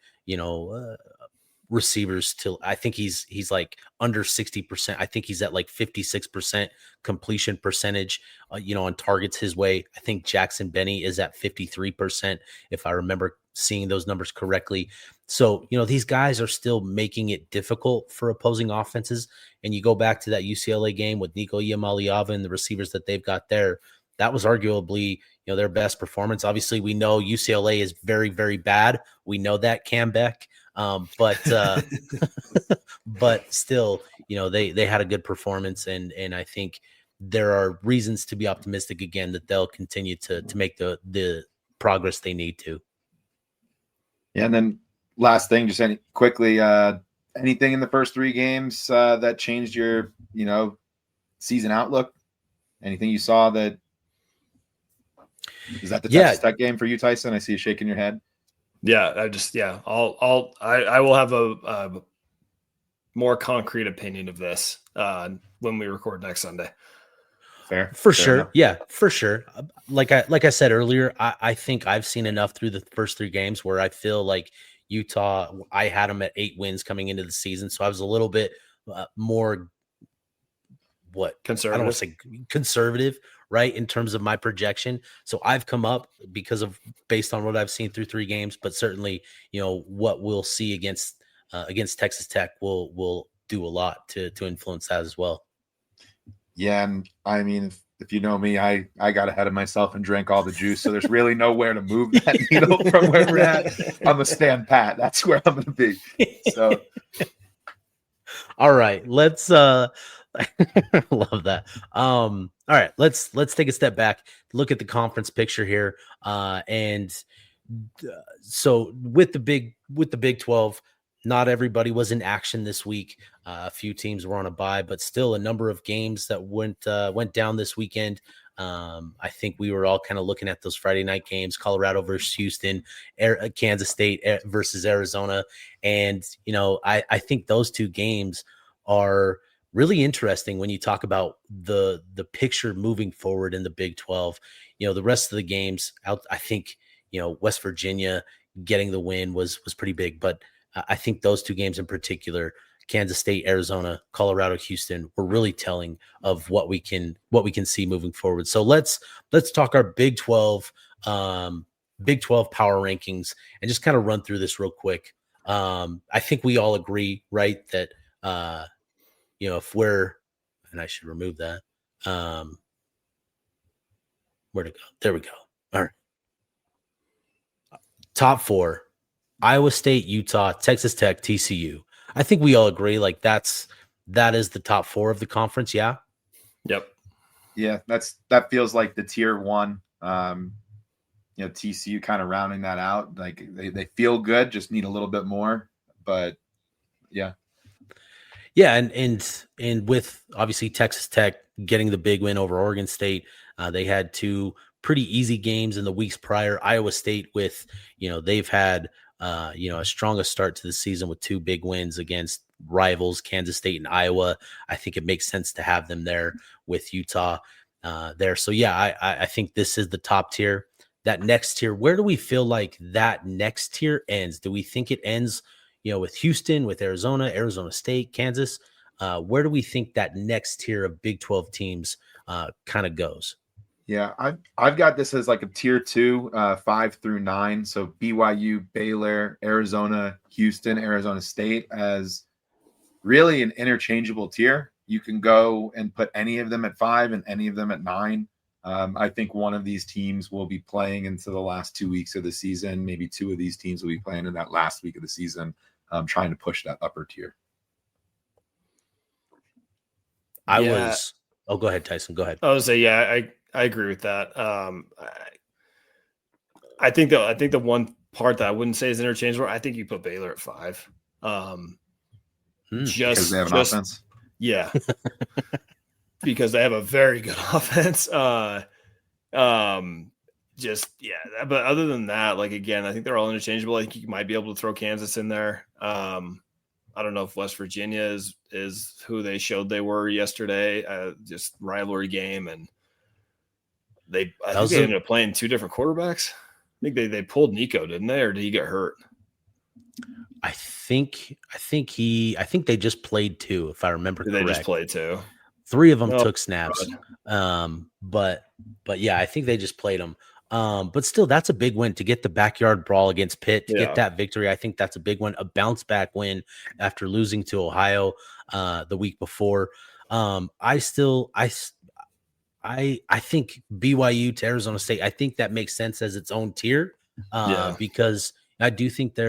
receivers till I think he's like under 60%. I think he's at like 56% completion percentage, on targets his way. I think Jackson Benny is at 53%, if I remember seeing those numbers correctly. So, these guys are still making it difficult for opposing offenses. And you go back to that UCLA game with Nico Iamaleava and the receivers that they've got there. That was arguably, their best performance. Obviously, we know UCLA is very, very bad. We know that, Cam Beck. But still, they had a good performance, and I think there are reasons to be optimistic again that they'll continue to make the progress they need to. Yeah, and then last thing, just quickly, anything in the first 3 games that changed your, season outlook? Anything you saw that is that the Texas Tech game for you, Tyson? I see you shaking your head. Yeah, I will have a more concrete opinion of this when we record next Sunday. Fair. For sure. Enough. Yeah, for sure. Like I said earlier, I think I've seen enough through the first 3 games where I feel like Utah, I had them at 8 wins coming into the season. So I was a little bit more conservative. I don't want to say conservative, right, in terms of my projection. So I've come up based on what I've seen through 3 games, but certainly, what we'll see against Texas Tech will do a lot to influence that as well. Yeah, and I mean, if you know me, I got ahead of myself and drank all the juice, so there's really nowhere to move that needle from where we're at. I'm gonna stand pat. That's where I'm gonna be. So, all right, let's love that. All right, let's take a step back, look at the conference picture here, and so with the Big 12. Not everybody was in action this week. A few teams were on a bye, but still a number of games that went down this weekend. I think we were all kind of looking at those Friday night games: Colorado versus Houston, Kansas State versus Arizona, and I think those 2 games are really interesting when you talk about the picture moving forward in the Big 12. The rest of the games out, I think West Virginia getting the win was pretty big, but I think those 2 games in particular, Kansas State, Arizona, Colorado, Houston, were really telling of what we can see moving forward. So let's talk our Big 12 power rankings and just kind of run through this real quick. I think we all agree, right, that if we're, and I should remove that. Where to go? There we go. All right. Top 4. Iowa State, Utah, Texas Tech, TCU. I think we all agree that is the top 4 of the conference. Yeah. Yep. Yeah, that feels like the tier 1. TCU kind of rounding that out. Like they feel good, just need a little bit more. But yeah. Yeah, and with obviously Texas Tech getting the big win over Oregon State, they had 2 pretty easy games in the weeks prior. Iowa State with they've had a strongest start to the season with 2 big wins against rivals, Kansas State and Iowa. I think it makes sense to have them there with Utah there. So, yeah, I think this is the top tier. That next tier, where do we feel like that next tier ends? Do we think it ends, with Houston, with Arizona, Arizona State, Kansas? Where do we think that next tier of Big 12 teams kind of goes? Yeah, I've got this as like a tier 2, 5 through 9. So BYU, Baylor, Arizona, Houston, Arizona State as really an interchangeable tier. You can go and put any of them at 5 and any of them at 9. I think one of these teams will be playing into the last 2 weeks of the season. Maybe 2 of these teams will be playing in that last week of the season, trying to push that upper tier. Oh, go ahead, Tyson. Go ahead. I would say, yeah, I agree with that. I think the one part that I wouldn't say is interchangeable, I think you put Baylor at 5. Because they have an offense. Yeah. Because they have a very good offense. But other than that, like, again, I think they're all interchangeable. I think you might be able to throw Kansas in there. I don't know if West Virginia is who they showed they were yesterday. Just rivalry game, and I think they ended up playing two different quarterbacks. I think they pulled Nico, didn't they, or did he get hurt? I think they just played two, if I remember correct. They just played two. 3 of them took snaps. But yeah, I think they just played them. But still, that's a big win to get the backyard brawl against Pitt, to get that victory. I think that's a big one, a bounce back win after losing to Ohio the week before. I think BYU to Arizona State, I think that makes sense as its own tier because I do think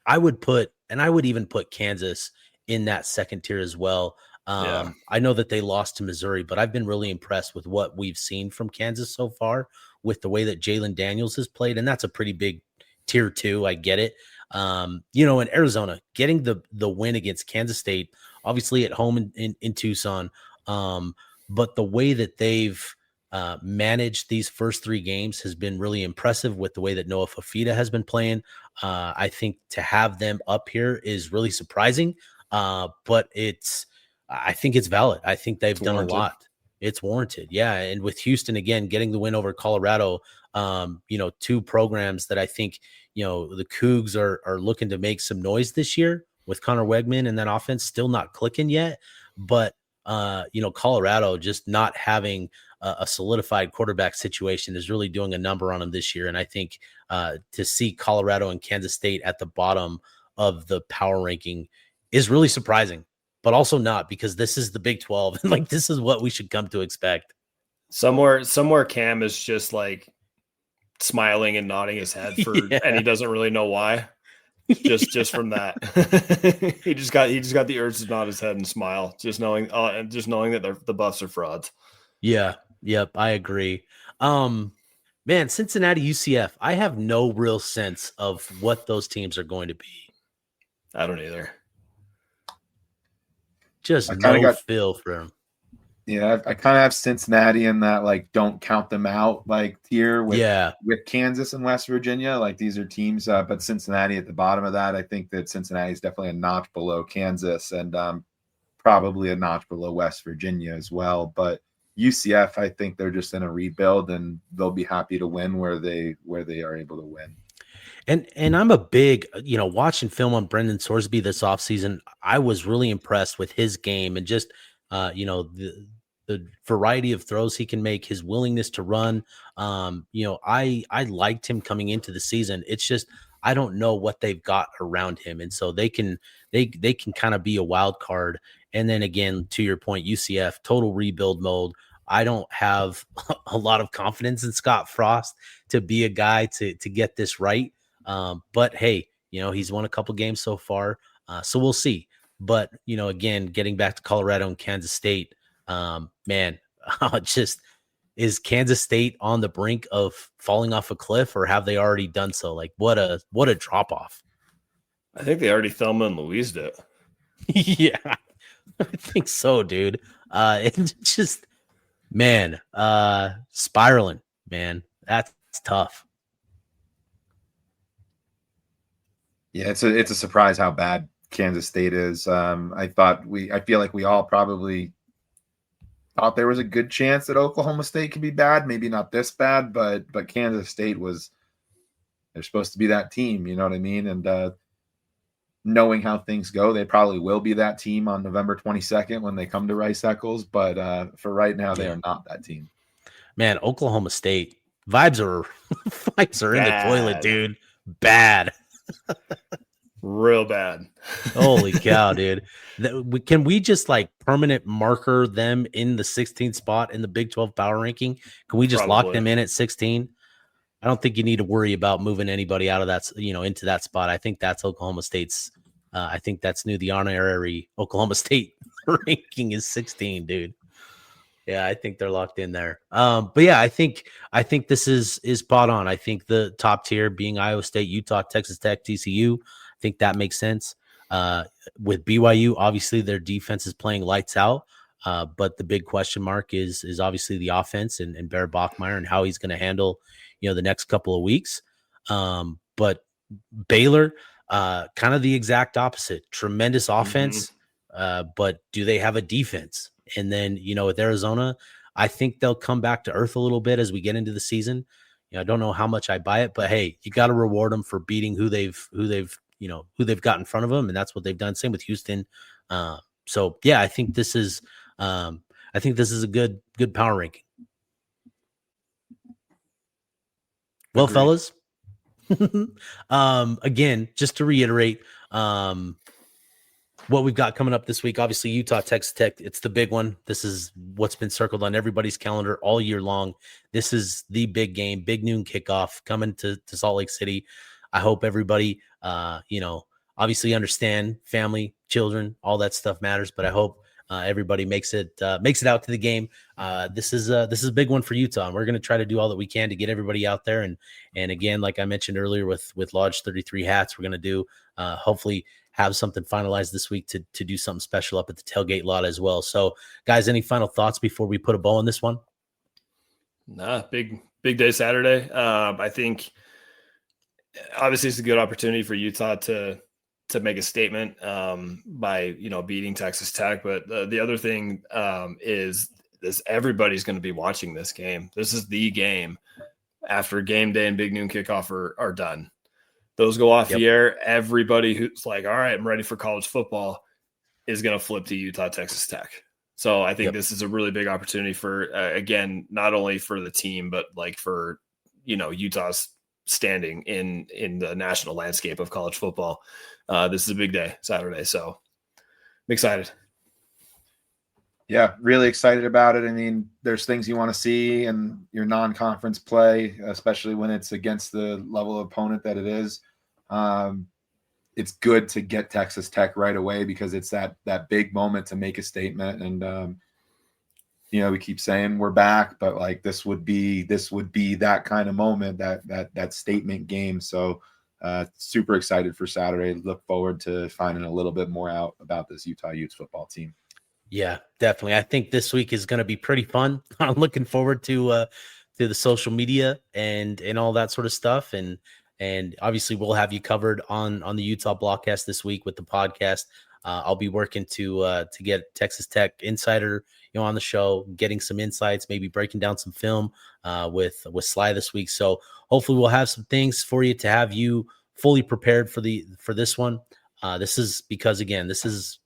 I would even put Kansas in that second tier as well. I know that they lost to Missouri, but I've been really impressed with what we've seen from Kansas so far with the way that Jalen Daniels has played. And that's a pretty big tier 2. I get it. In Arizona, getting the win against Kansas State, obviously at home in Tucson. But the way that they've managed these first 3 games has been really impressive with the way that Noah Fafita has been playing. I think to have them up here is really surprising, but I think it's valid. I think they've done a lot. It's warranted. Yeah. And with Houston, again, getting the win over Colorado, 2 programs that I think, the Cougs are looking to make some noise this year with Connor Wegman and that offense still not clicking yet. But, Colorado just not having a solidified quarterback situation is really doing a number on them this year. And I think to see Colorado and Kansas State at the bottom of the power ranking is really surprising, but also not, because this is the Big 12 and like this is what we should come to expect. Somewhere Cam is just like smiling and nodding his head and he doesn't really know why. Just from that. he just got the urge to nod his head and smile, just knowing that the Buffs are frauds. Yeah. Yep. I agree. Man, Cincinnati, UCF, I have no real sense of what those teams are going to be. I don't either. Just no feel for them. Yeah, I kind of have Cincinnati in that like don't count them out like tier with Kansas and West Virginia. Like these are teams, but Cincinnati at the bottom of that. I think that Cincinnati is definitely a notch below Kansas and probably a notch below West Virginia as well. But UCF, I think they're just in a rebuild and they'll be happy to win where they are able to win. And I'm a big, watching film on Brendan Sorsby this offseason, I was really impressed with his game and just, the variety of throws he can make, his willingness to run. I liked him coming into the season. It's just, I don't know what they've got around him. And so they can kind of be a wild card. And then again, to your point, UCF, total rebuild mode. I don't have a lot of confidence in Scott Frost to be a guy to get this right. But hey, he's won a couple games so far. So we'll see. But, again, getting back to Colorado and Kansas State, man, just is Kansas State on the brink of falling off a cliff, or have they already done so? Like what a drop off. I think they already Thelma and Louised it. Yeah, I think so, dude. It's just, man, spiraling, man. That's tough. Yeah, it's a surprise how bad Kansas State is. I feel like we all probably thought there was a good chance that Oklahoma State could be bad. Maybe not this bad, but Kansas State they're supposed to be that team, you know what I mean? And knowing how things go, they probably will be that team on November 22nd when they come to Rice Eccles. But for right now, they are not that team. Man, Oklahoma State vibes are in the toilet, dude. Bad. Real bad. Holy cow, dude. Can we just like permanent marker them in the 16th spot in the Big 12 power ranking? Can we just lock them in at 16? I don't think you need to worry about moving anybody out of that, into that spot. I think that's Oklahoma State's. I think that's new. The honorary Oklahoma State ranking is 16, dude. Yeah, I think they're locked in there. But yeah, I think this is spot on. I think the top tier being Iowa State, Utah, Texas Tech, TCU. I think that makes sense. With BYU, obviously their defense is playing lights out. But the big question mark is obviously the offense and Bear Bachmeyer and how he's going to handle, the next couple of weeks. But Baylor, kind of the exact opposite. Tremendous offense, but do they have a defense? And then, with Arizona, I think they'll come back to earth a little bit as we get into the season. I don't know how much I buy it, but hey, you got to reward them for beating who they've got in front of them, and that's what they've done. Same with Houston. So yeah, I think this is a good power ranking. Well, Agreed. fellas, again, just to reiterate, what we've got coming up this week, obviously Utah, Texas Tech, it's the big one. This is what's been circled on everybody's calendar all year long. This is the big game, big noon kickoff coming to Salt Lake City. I hope everybody, obviously understand family, children, all that stuff matters, but I hope everybody makes it out to the game. This is a big one for Utah, and we're going to try to do all that we can to get everybody out there. And again, like I mentioned earlier with Lodge 33 hats, we're going to do hopefully have something finalized this week to do something special up at the tailgate lot as well. So, guys, any final thoughts before we put a bow on this one? Nah, big day Saturday. I think obviously it's a good opportunity for Utah to make a statement by beating Texas Tech. But the other thing is this: everybody's going to be watching this game. This is the game after game day and big noon kickoff are done. Those go off the air. Everybody who's like, all right, I'm ready for college football is going to flip to Utah, Texas Tech. So I think this is a really big opportunity for, again, not only for the team, but like for, Utah's standing in the national landscape of college football. This is a big day, Saturday. So I'm excited. Yeah, really excited about it. I mean, there's things you want to see in your non-conference play, especially when it's against the level of opponent that it is. It's good to get Texas Tech right away because it's that big moment to make a statement. And we keep saying we're back, but like this would be that kind of moment, that statement game. So super excited for Saturday. Look forward to finding a little bit more out about this Utah Utes football team. Yeah, definitely. I think this week is going to be pretty fun. I'm looking forward to the social media and all that sort of stuff. And obviously we'll have you covered on the Utah Blockcast this week with the podcast. I'll be working to get Texas Tech Insider, on the show, getting some insights, maybe breaking down some film with Sly this week. So hopefully we'll have some things for you to have you fully prepared for this one. This is because, again, this is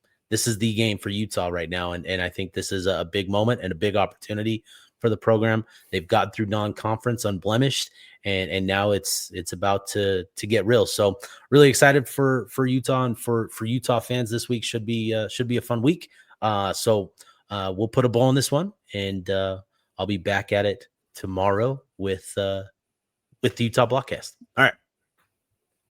the game for Utah right now. And I think this is a big moment and a big opportunity for the program. They've gotten through non-conference unblemished, and now it's about to get real. So really excited for Utah and for Utah fans this week. Should be a fun week. So we'll put a bow on this one, and I'll be back at it tomorrow with the Utah Blockcast. All right.